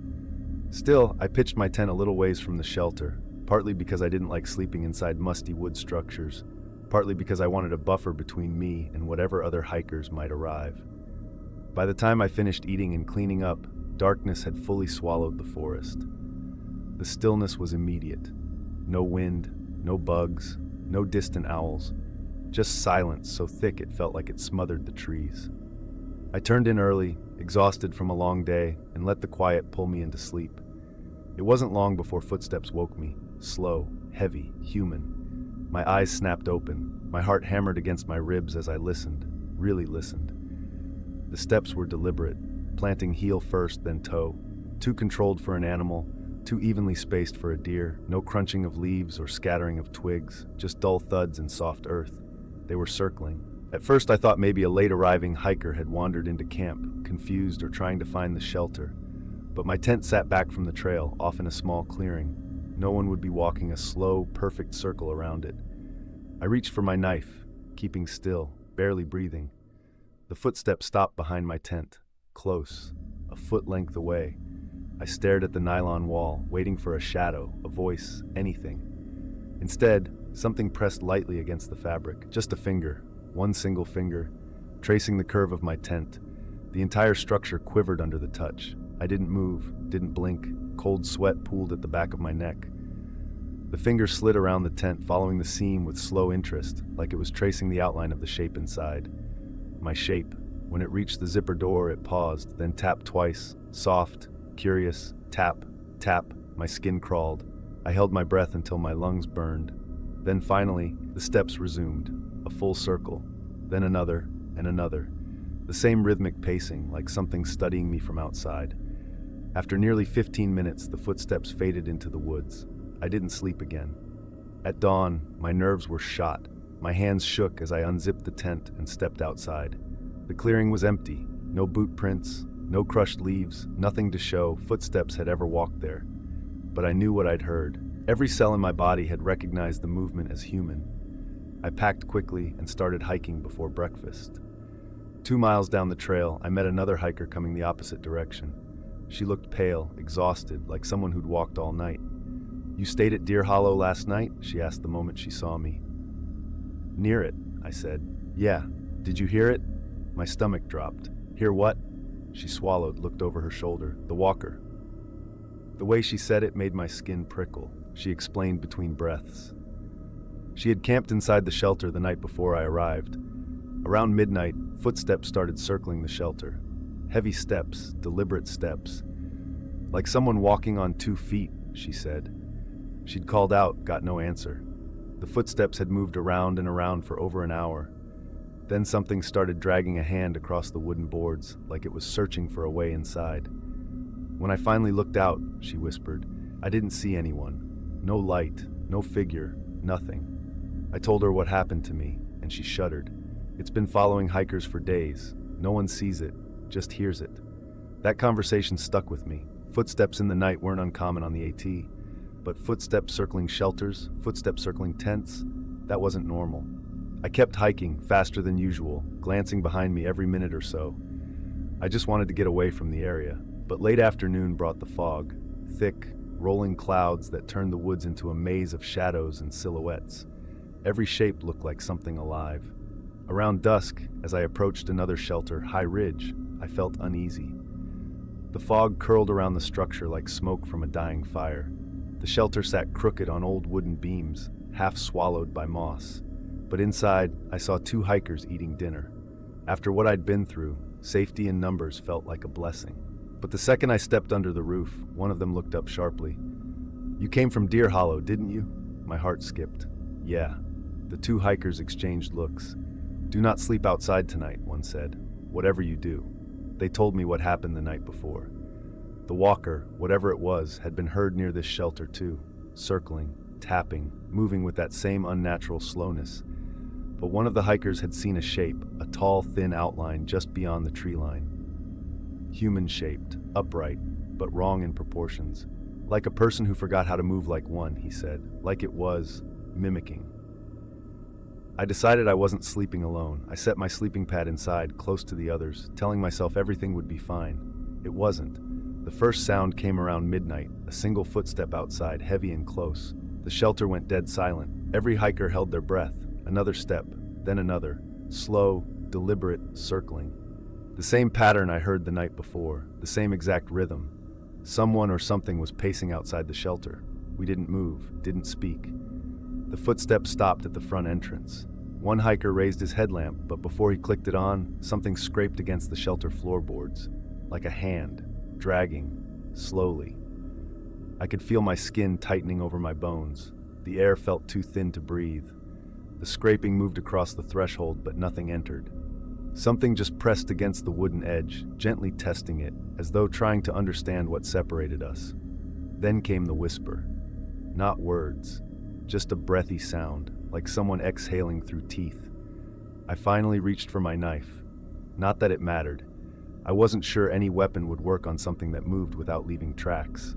Still, I pitched my tent a little ways from the shelter, partly because I didn't like sleeping inside musty wood structures, partly because I wanted a buffer between me and whatever other hikers might arrive. By the time I finished eating and cleaning up, darkness had fully swallowed the forest. The stillness was immediate. No wind, no bugs, no distant owls. Just silence so thick it felt like it smothered the trees. I turned in early, exhausted from a long day, and let the quiet pull me into sleep. It wasn't long before footsteps woke me, slow, heavy, human. My eyes snapped open, my heart hammered against my ribs as I listened, really listened. The steps were deliberate, planting heel first, then toe, too controlled for an animal, too evenly spaced for a deer, no crunching of leaves or scattering of twigs, just dull thuds and soft earth. They were circling. At first I thought maybe a late-arriving hiker had wandered into camp, confused or trying to find the shelter. But my tent sat back from the trail, off in a small clearing. No one would be walking a slow, perfect circle around it. I reached for my knife, keeping still, barely breathing. The footsteps stopped behind my tent, close, a foot length away. I stared at the nylon wall, waiting for a shadow, a voice, anything. Instead, something pressed lightly against the fabric, just a finger, one single finger, tracing the curve of my tent. The entire structure quivered under the touch. I didn't move, didn't blink. Cold sweat pooled at the back of my neck. The finger slid around the tent, following the seam with slow interest, like it was tracing the outline of the shape inside. My shape. When it reached the zipper door, it paused, then tapped twice. Soft, curious, tap, tap. My skin crawled. I held my breath until my lungs burned. Then finally, the steps resumed. A full circle. Then another, and another. The same rhythmic pacing, like something studying me from outside. After nearly 15 minutes, the footsteps faded into the woods. I didn't sleep again. At dawn, my nerves were shot. My hands shook as I unzipped the tent and stepped outside. The clearing was empty. No boot prints, no crushed leaves, nothing to show footsteps had ever walked there. But I knew what I'd heard. Every cell in my body had recognized the movement as human. I packed quickly and started hiking before breakfast. 2 miles down the trail, I met another hiker coming the opposite direction. She looked pale, exhausted, like someone who'd walked all night. "You stayed at Deer Hollow last night?" she asked the moment she saw me. "Near it," I said. "Yeah. Did you hear it?" My stomach dropped. "Hear what?" She swallowed, looked over her shoulder. "The walker." The way she said it made my skin prickle. She explained between breaths. She had camped inside the shelter the night before I arrived. Around midnight, footsteps started circling the shelter. Heavy steps, deliberate steps. Like someone walking on 2 feet, she said. She'd called out, got no answer. The footsteps had moved around and around for over an hour. Then something started dragging a hand across the wooden boards, like it was searching for a way inside. "When I finally looked out," she whispered, "I didn't see anyone. No light, no figure, nothing." I told her what happened to me, and she shuddered. "It's been following hikers for days. No one sees it, just hears it." That conversation stuck with me. Footsteps in the night weren't uncommon on the AT, but footsteps circling shelters, footsteps circling tents, that wasn't normal. I kept hiking, faster than usual, glancing behind me every minute or so. I just wanted to get away from the area, but late afternoon brought the fog, thick, rolling clouds that turned the woods into a maze of shadows and silhouettes. Every shape looked like something alive. Around dusk, as I approached another shelter, High Ridge, I felt uneasy. The fog curled around the structure like smoke from a dying fire. The shelter sat crooked on old wooden beams, half swallowed by moss. But inside, I saw 2 hikers eating dinner. After what I'd been through, safety in numbers felt like a blessing. But the second I stepped under the roof, one of them looked up sharply. "You came from Deer Hollow, didn't you?" My heart skipped. "Yeah." The 2 hikers exchanged looks. "Do not sleep outside tonight," one said. "Whatever you do." They told me what happened the night before. The walker, whatever it was, had been heard near this shelter too, circling, tapping, moving with that same unnatural slowness. But one of the hikers had seen a shape, a tall, thin outline just beyond the tree line. Human-shaped, upright, but wrong in proportions. Like a person who forgot how to move like one, he said, like it was mimicking. I decided I wasn't sleeping alone. I set my sleeping pad inside, close to the others, telling myself everything would be fine. It wasn't. The first sound came around midnight, a single footstep outside, heavy and close. The shelter went dead silent. Every hiker held their breath. Another step, then another. Slow, deliberate, circling. The same pattern I heard the night before, the same exact rhythm. Someone or something was pacing outside the shelter. We didn't move, didn't speak. The footsteps stopped at the front entrance. One hiker raised his headlamp, but before he clicked it on, something scraped against the shelter floorboards, like a hand, dragging, slowly. I could feel my skin tightening over my bones. The air felt too thin to breathe. The scraping moved across the threshold, but nothing entered. Something just pressed against the wooden edge, gently testing it, as though trying to understand what separated us. Then came the whisper. Not words, just a breathy sound, like someone exhaling through teeth. I finally reached for my knife. Not that it mattered. I wasn't sure any weapon would work on something that moved without leaving tracks.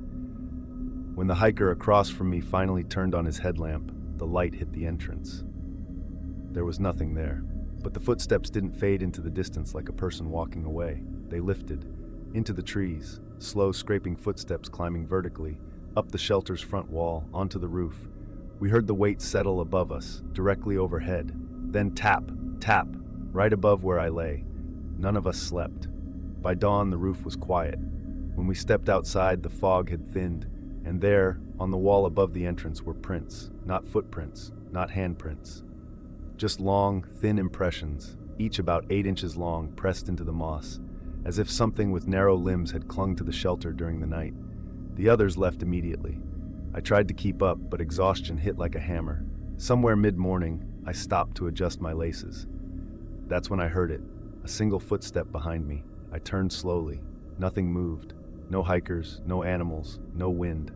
When the hiker across from me finally turned on his headlamp, the light hit the entrance. There was nothing there, but the footsteps didn't fade into the distance like a person walking away. They lifted, into the trees, slow scraping footsteps climbing vertically, up the shelter's front wall, onto the roof. We heard the weight settle above us, directly overhead. Then tap, tap, right above where I lay. None of us slept. By dawn, the roof was quiet. When we stepped outside, the fog had thinned, and there, on the wall above the entrance, were prints. Not footprints, not handprints. Just long, thin impressions, each about 8 inches long, pressed into the moss, as if something with narrow limbs had clung to the shelter during the night. The others left immediately. I tried to keep up, but exhaustion hit like a hammer. Somewhere mid-morning, I stopped to adjust my laces. That's when I heard it, a single footstep behind me. I turned slowly. Nothing moved. No hikers, no animals, no wind.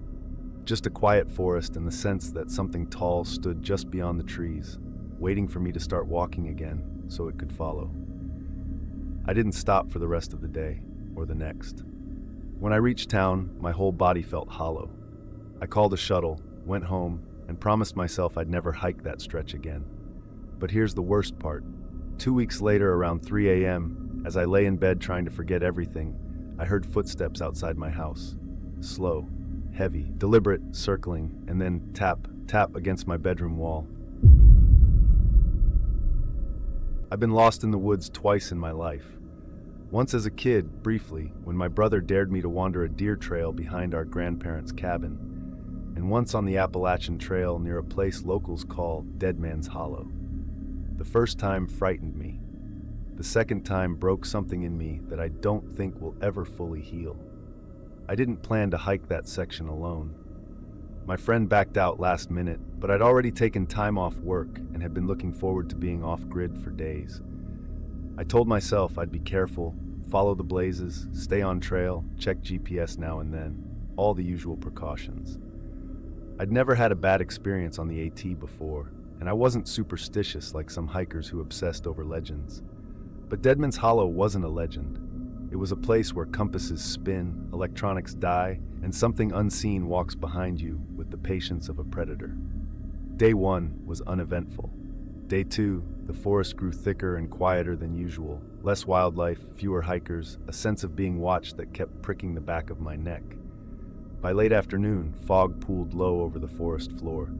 Just a quiet forest and the sense that something tall stood just beyond the trees, waiting for me to start walking again so it could follow. I didn't stop for the rest of the day, or the next. When I reached town, my whole body felt hollow. I called a shuttle, went home, and promised myself I'd never hike that stretch again. But here's the worst part. 2 weeks later, around 3 a.m., as I lay in bed trying to forget everything, I heard footsteps outside my house. Slow, heavy, deliberate, circling, and then tap, tap against my bedroom wall. I've been lost in the woods twice in my life. Once as a kid, briefly, when my brother dared me to wander a deer trail behind our grandparents' cabin, and once on the Appalachian Trail near a place locals call Dead Man's Hollow. The first time frightened me. The second time broke something in me that I don't think will ever fully heal. I didn't plan to hike that section alone. My friend backed out last minute, but I'd already taken time off work and had been looking forward to being off-grid for days. I told myself I'd be careful, follow the blazes, stay on trail, check GPS now and then, all the usual precautions. I'd never had a bad experience on the AT before, and I wasn't superstitious like some hikers who obsessed over legends. But Deadman's Hollow wasn't a legend. It was a place where compasses spin, electronics die, and something unseen walks behind you with the patience of a predator. Day 1 was uneventful. Day 2, the forest grew thicker and quieter than usual. Less wildlife, fewer hikers, a sense of being watched that kept pricking the back of my neck. By late afternoon, fog pooled low over the forest floor.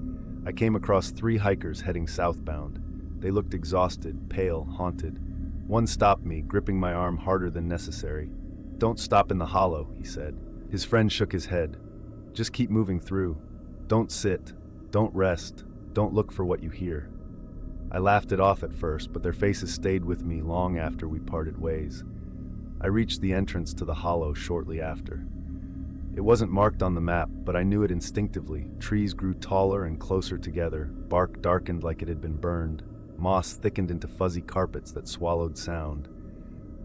I came across 3 hikers heading southbound. They looked exhausted, pale, haunted. One stopped me, gripping my arm harder than necessary. "Don't stop in the hollow," he said. His friend shook his head. "Just keep moving through. Don't sit. Don't rest. Don't look for what you hear." I laughed it off at first, but their faces stayed with me long after we parted ways. I reached the entrance to the hollow shortly after. It wasn't marked on the map, but I knew it instinctively. Trees grew taller and closer together, bark darkened like it had been burned, moss thickened into fuzzy carpets that swallowed sound.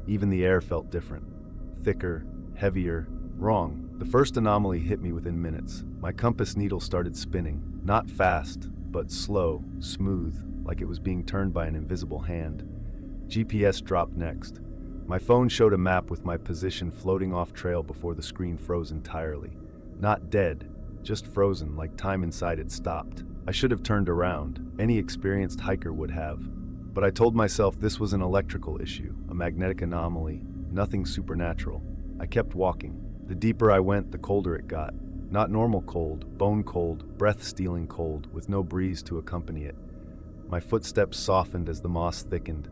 Even the air felt different. Thicker, heavier, wrong. The first anomaly hit me within minutes. My compass needle started spinning, not fast, but slow, smooth, like it was being turned by an invisible hand. GPS dropped next. My phone showed a map with my position floating off trail before the screen froze entirely. Not dead, just frozen, like time inside it stopped. I should have turned around. Any experienced hiker would have. But I told myself this was an electrical issue, a magnetic anomaly, nothing supernatural. I kept walking. The deeper I went, the colder it got. Not normal cold, bone cold, breath-stealing cold, with no breeze to accompany it. My footsteps softened as the moss thickened.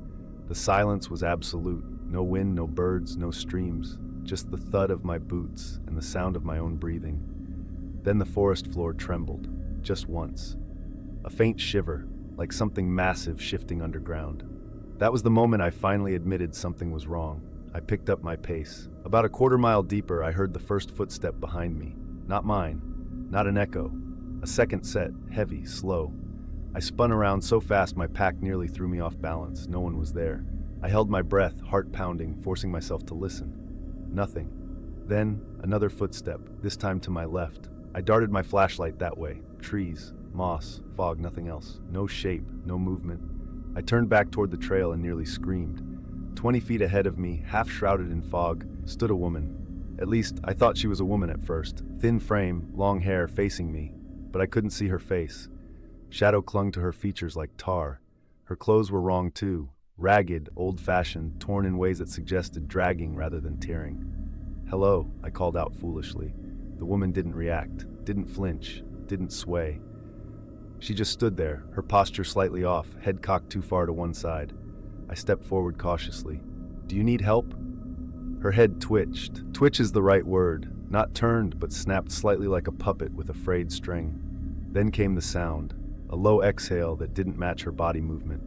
The silence was absolute. No wind, no birds, no streams. Just the thud of my boots and the sound of my own breathing. Then the forest floor trembled, just once. A faint shiver, like something massive shifting underground. That was the moment I finally admitted something was wrong. I picked up my pace. About a quarter-mile deeper, I heard the first footstep behind me. Not mine, not an echo. A second set, heavy, slow. I spun around so fast my pack nearly threw me off balance. No one was there. I held my breath, heart pounding, forcing myself to listen. Nothing. Then, another footstep, this time to my left. I darted my flashlight that way. Trees, moss, fog, nothing else. No shape, no movement. I turned back toward the trail and nearly screamed. 20 feet ahead of me, half shrouded in fog, stood a woman. At least, I thought she was a woman at first. Thin frame, long hair, facing me. But I couldn't see her face. Shadow clung to her features like tar. Her clothes were wrong too. Ragged, old-fashioned, torn in ways that suggested dragging rather than tearing. "Hello," I called out foolishly. The woman didn't react, didn't flinch, didn't sway. She just stood there, her posture slightly off, head cocked too far to one side. I stepped forward cautiously. "Do you need help?" Her head twitched. Twitch is the right word. Not turned, but snapped slightly like a puppet with a frayed string. Then came the sound, a low exhale that didn't match her body movement,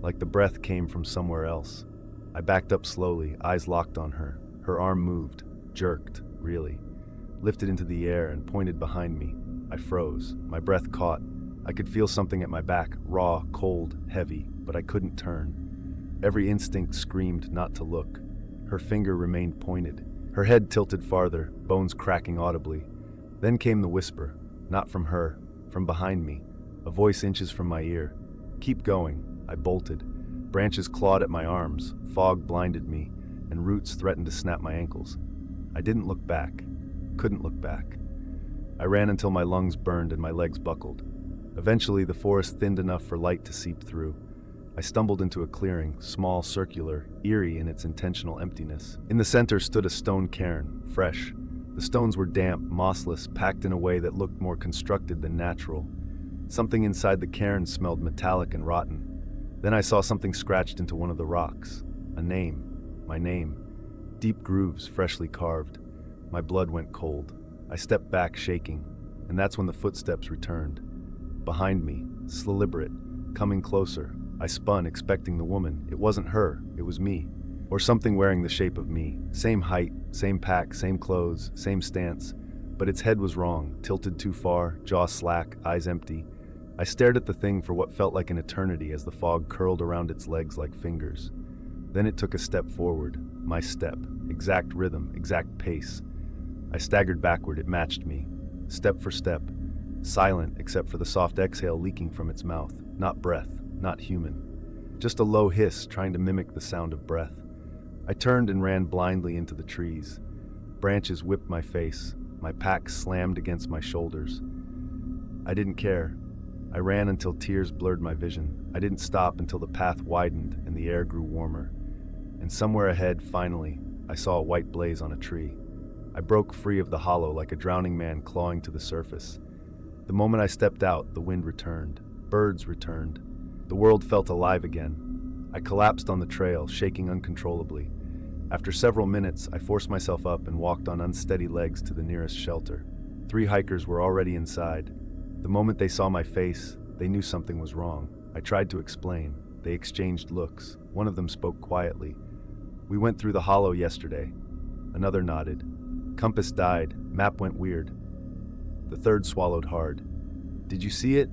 like the breath came from somewhere else. I backed up slowly, eyes locked on her. Her arm moved, jerked, really, lifted into the air and pointed behind me. I froze. My breath caught. I could feel something at my back, raw, cold, heavy, but I couldn't turn. Every instinct screamed not to look. Her finger remained pointed. Her head tilted farther, bones cracking audibly. Then came the whisper, not from her, from behind me, a voice inches from my ear. "Keep going." I bolted. Branches clawed at my arms, fog blinded me, and roots threatened to snap my ankles. I didn't look back. Couldn't look back. I ran until my lungs burned and my legs buckled. Eventually, the forest thinned enough for light to seep through. I stumbled into a clearing, small, circular, eerie in its intentional emptiness. In the center stood a stone cairn, fresh. The stones were damp, mossless, packed in a way that looked more constructed than natural. Something inside the cairn smelled metallic and rotten. Then I saw something scratched into one of the rocks. A name. My name. Deep grooves, freshly carved. My blood went cold. I stepped back, shaking, and that's when the footsteps returned. Behind me, deliberate, coming closer. I spun, expecting the woman. It wasn't her, it was me. Or something wearing the shape of me. Same height, same pack, same clothes, same stance. But its head was wrong, tilted too far, jaw slack, eyes empty. I stared at the thing for what felt like an eternity as the fog curled around its legs like fingers. Then it took a step forward. My step. Exact rhythm, exact pace. I staggered backward, it matched me. Step for step. Silent, except for the soft exhale leaking from its mouth. Not breath. Not human. Just a low hiss trying to mimic the sound of breath. I turned and ran blindly into the trees. Branches whipped my face. My pack slammed against my shoulders. I didn't care. I ran until tears blurred my vision. I didn't stop until the path widened and the air grew warmer. And somewhere ahead, finally, I saw a white blaze on a tree. I broke free of the hollow like a drowning man clawing to the surface. The moment I stepped out, the wind returned. Birds returned. The world felt alive again. I collapsed on the trail, shaking uncontrollably. After several minutes, I forced myself up and walked on unsteady legs to the nearest shelter. 3 hikers were already inside. The moment they saw my face, they knew something was wrong. I tried to explain. They exchanged looks. One of them spoke quietly. "We went through the hollow yesterday." Another nodded. "Compass died. Map went weird." The third swallowed hard. "Did you see it?"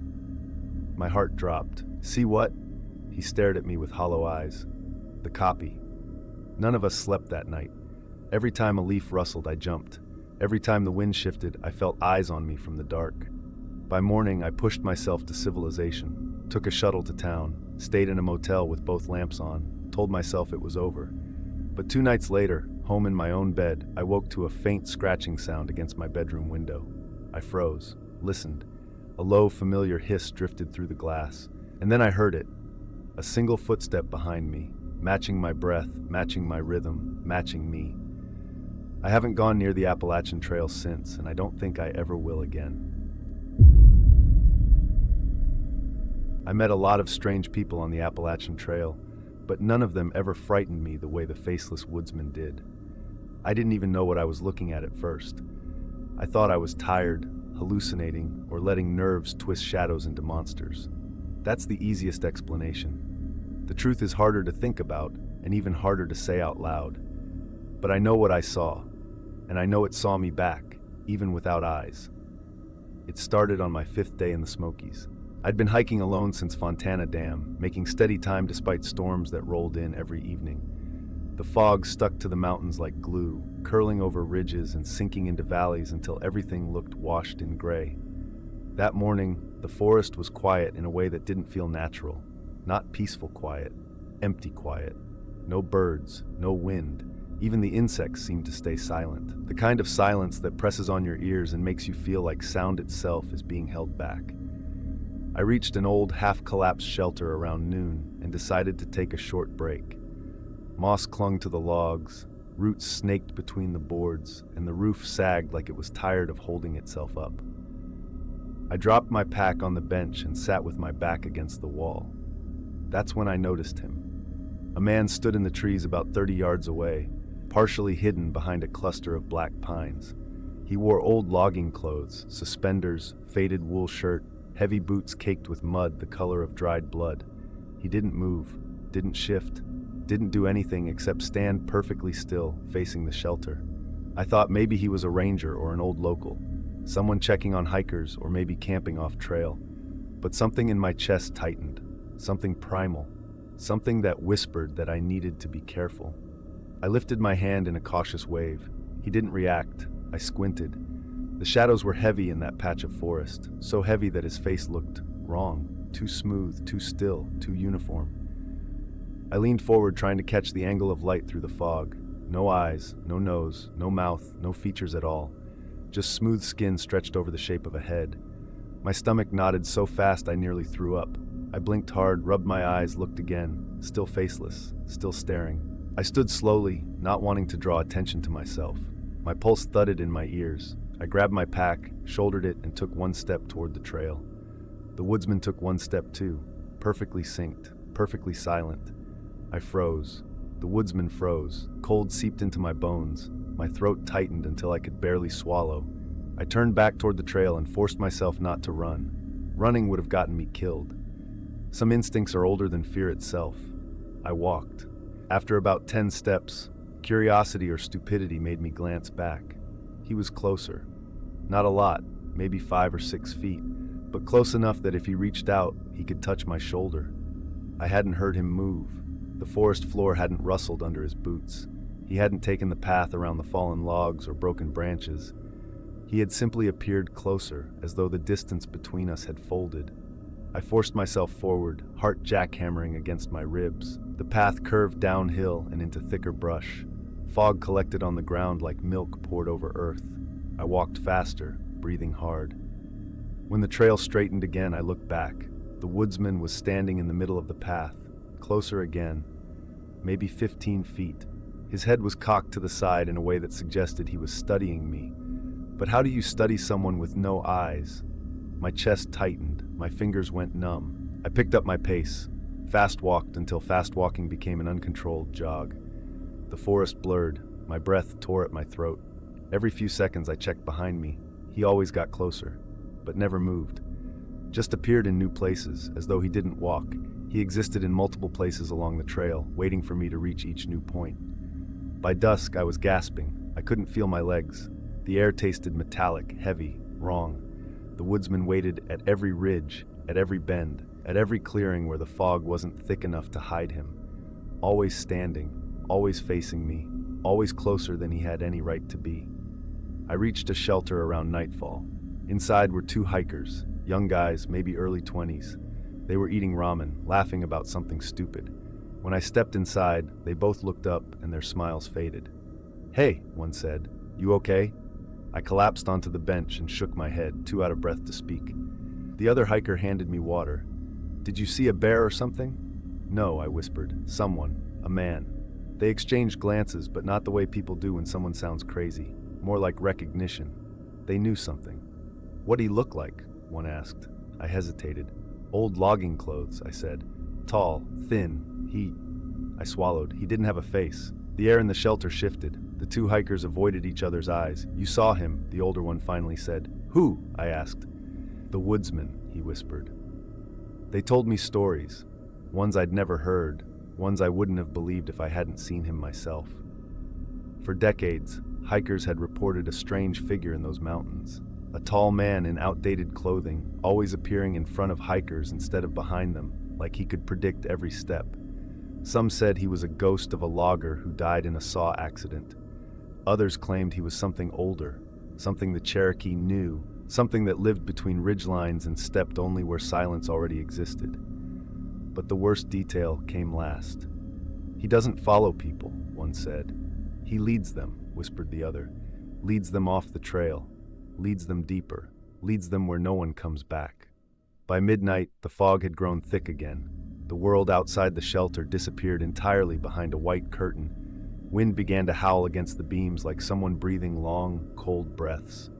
My heart dropped. "See what?" He stared at me with hollow eyes. "The copy." None of us slept that night. Every time a leaf rustled, I jumped. Every time the wind shifted, I felt eyes on me from the dark. By morning, I pushed myself to civilization, took a shuttle to town, stayed in a motel with both lamps on, told myself it was over. But 2 nights later, home in my own bed, I woke to a faint scratching sound against my bedroom window. I froze, listened. A low, familiar hiss drifted through the glass. And then I heard it. A single footstep behind me, matching my breath, matching my rhythm, matching me. I haven't gone near the Appalachian Trail since, and I don't think I ever will again. I met a lot of strange people on the Appalachian Trail, but none of them ever frightened me the way the faceless woodsman did. I didn't even know what I was looking at first. I thought I was tired, hallucinating, or letting nerves twist shadows into monsters. That's the easiest explanation. The truth is harder to think about, and even harder to say out loud. But I know what I saw, and I know it saw me back, even without eyes. It started on my 5th day in the Smokies. I'd been hiking alone since Fontana Dam, making steady time despite storms that rolled in every evening. The fog stuck to the mountains like glue, curling over ridges and sinking into valleys until everything looked washed in gray. That morning, the forest was quiet in a way that didn't feel natural. Not peaceful quiet, empty quiet. No birds, no wind. Even the insects seemed to stay silent. The kind of silence that presses on your ears and makes you feel like sound itself is being held back. I reached an old, half-collapsed shelter around noon and decided to take a short break. Moss clung to the logs, roots snaked between the boards, and the roof sagged like it was tired of holding itself up. I dropped my pack on the bench and sat with my back against the wall. That's when I noticed him. A man stood in the trees about 30 yards away, partially hidden behind a cluster of black pines. He wore old logging clothes, suspenders, faded wool shirt, heavy boots caked with mud the color of dried blood. He didn't move, didn't shift, didn't do anything except stand perfectly still, facing the shelter. I thought maybe he was a ranger or an old local, someone checking on hikers or maybe camping off trail. But something in my chest tightened, something primal, something that whispered that I needed to be careful. I lifted my hand in a cautious wave. He didn't react. I squinted. The shadows were heavy in that patch of forest, so heavy that his face looked wrong, too smooth, too still, too uniform. I leaned forward, trying to catch the angle of light through the fog. No eyes, no nose, no mouth, no features at all. Just smooth skin stretched over the shape of a head. My stomach knotted so fast I nearly threw up. I blinked hard, rubbed my eyes, looked again. Still faceless, still staring. I stood slowly, not wanting to draw attention to myself. My pulse thudded in my ears. I grabbed my pack, shouldered it, and took one step toward the trail. The woodsman took one step too, perfectly synced, perfectly silent. I froze. The woodsman froze. Cold seeped into my bones. My throat tightened until I could barely swallow. I turned back toward the trail and forced myself not to run. Running would have gotten me killed. Some instincts are older than fear itself. I walked. After about 10 steps, curiosity or stupidity made me glance back. He was closer. Not a lot, maybe 5 or 6 feet, but close enough that if he reached out, he could touch my shoulder. I hadn't heard him move. The forest floor hadn't rustled under his boots. He hadn't taken the path around the fallen logs or broken branches. He had simply appeared closer, as though the distance between us had folded. I forced myself forward, heart jackhammering against my ribs. The path curved downhill and into thicker brush. Fog collected on the ground like milk poured over earth. I walked faster, breathing hard. When the trail straightened again, I looked back. The woodsman was standing in the middle of the path, closer again, maybe 15 feet. His head was cocked to the side in a way that suggested he was studying me. But how do you study someone with no eyes? My chest tightened, my fingers went numb. I picked up my pace, fast walked until fast walking became an uncontrolled jog. The forest blurred, my breath tore at my throat. Every few seconds I checked behind me. He always got closer, but never moved. Just appeared in new places, as though he didn't walk. He existed in multiple places along the trail, waiting for me to reach each new point. By dusk, I was gasping. I couldn't feel my legs. The air tasted metallic, heavy, wrong. The woodsman waited at every ridge, at every bend, at every clearing where the fog wasn't thick enough to hide him. Always standing, always facing me, always closer than he had any right to be. I reached a shelter around nightfall. Inside were 2 hikers, young guys, maybe early 20s. They were eating ramen, laughing about something stupid. When I stepped inside, they both looked up and their smiles faded. "Hey," one said, "you okay?" I collapsed onto the bench and shook my head, too out of breath to speak. The other hiker handed me water. "Did you see a bear or something?" "No," I whispered. "Someone. A man." They exchanged glances, but not the way people do when someone sounds crazy. More like recognition. They knew something. "What'd he look like?" one asked. I hesitated. "Old logging clothes," I said. "Tall, thin, I swallowed. He didn't have a face. The air in the shelter shifted. The 2 hikers avoided each other's eyes. "You saw him," the older one finally said. "Who?" I asked. "The woodsman," he whispered. They told me stories, ones I'd never heard, ones I wouldn't have believed if I hadn't seen him myself. For decades, hikers had reported a strange figure in those mountains. A tall man in outdated clothing, always appearing in front of hikers instead of behind them, like he could predict every step. Some said he was a ghost of a logger who died in a saw accident. Others claimed he was something older, something the Cherokee knew, something that lived between ridgelines and stepped only where silence already existed. But the worst detail came last. "He doesn't follow people," one said. "He leads them," whispered the other. "Leads them off the trail, leads them deeper, leads them where no one comes back." By midnight, the fog had grown thick again. The world outside the shelter disappeared entirely behind a white curtain. Wind began to howl against the beams like someone breathing long, cold breaths.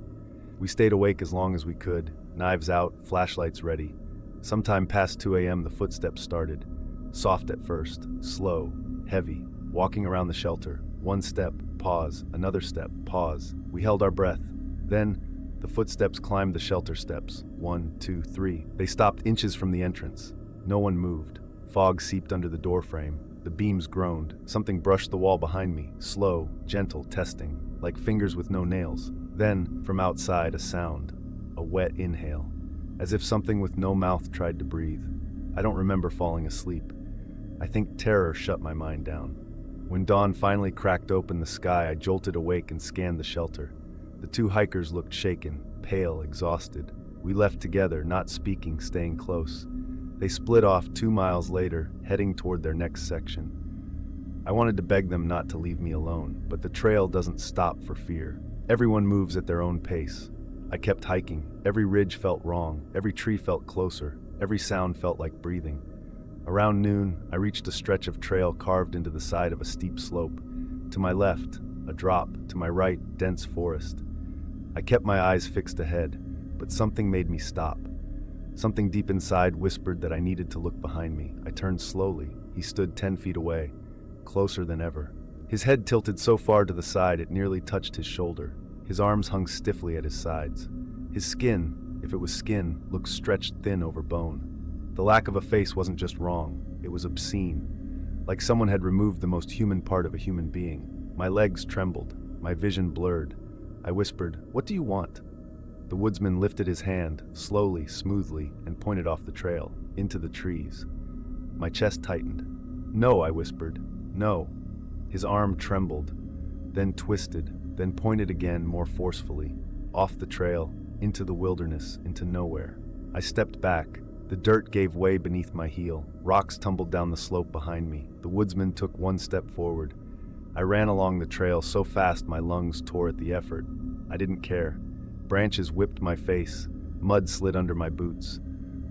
We stayed awake as long as we could, knives out, flashlights ready. Sometime past 2 a.m. the footsteps started. Soft at first, slow, heavy, walking around the shelter. One step, pause, another step, pause. We held our breath. Then, the footsteps climbed the shelter steps. 1, 2, 3. They stopped inches from the entrance. No one moved. Fog seeped under the doorframe. The beams groaned. Something brushed the wall behind me. Slow, gentle, testing, like fingers with no nails. Then, from outside, a sound. A wet inhale. As if something with no mouth tried to breathe. I don't remember falling asleep. I think terror shut my mind down. When dawn finally cracked open the sky, I jolted awake and scanned the shelter. The two hikers looked shaken, pale, exhausted. We left together, not speaking, staying close. They split off 2 miles later, heading toward their next section. I wanted to beg them not to leave me alone, but the trail doesn't stop for fear. Everyone moves at their own pace. I kept hiking. Every ridge felt wrong. Every tree felt closer. Every sound felt like breathing. Around noon, I reached a stretch of trail carved into the side of a steep slope. To my left, a drop. To my right, dense forest. I kept my eyes fixed ahead, but something made me stop. Something deep inside whispered that I needed to look behind me. I turned slowly. He stood 10 feet away, closer than ever. His head tilted so far to the side it nearly touched his shoulder. His arms hung stiffly at his sides. His skin, if it was skin, looked stretched thin over bone. The lack of a face wasn't just wrong, it was obscene. Like someone had removed the most human part of a human being. My legs trembled, my vision blurred. I whispered, "What do you want?" The woodsman lifted his hand, slowly, smoothly, and pointed off the trail, into the trees. My chest tightened. "No," I whispered, "no." His arm trembled, then twisted, then pointed again more forcefully, off the trail, into the wilderness, into nowhere. I stepped back. The dirt gave way beneath my heel. Rocks tumbled down the slope behind me. The woodsman took 1 step forward. I ran along the trail so fast my lungs tore at the effort. I didn't care. Branches whipped my face. Mud slid under my boots.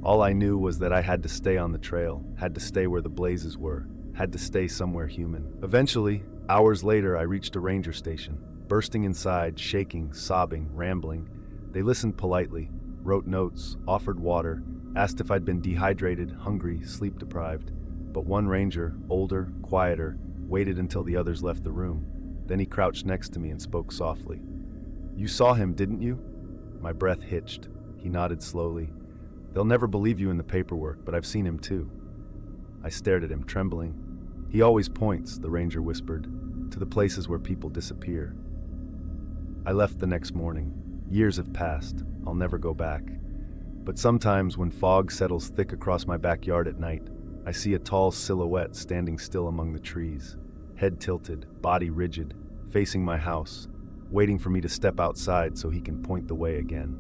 All I knew was that I had to stay on the trail, had to stay where the blazes were, had to stay somewhere human. Eventually, hours later, I reached a ranger station. Bursting inside, shaking, sobbing, rambling. They listened politely, wrote notes, offered water, asked if I'd been dehydrated, hungry, sleep-deprived. But one ranger, older, quieter, waited until the others left the room. Then he crouched next to me and spoke softly. "You saw him, didn't you?" My breath hitched. He nodded slowly. "They'll never believe you in the paperwork, but I've seen him too." I stared at him, trembling. "He always points," the ranger whispered, "to the places where people disappear." I left the next morning. Years have passed. I'll never go back. But sometimes when fog settles thick across my backyard at night, I see a tall silhouette standing still among the trees, head tilted, body rigid, facing my house, waiting for me to step outside so he can point the way again.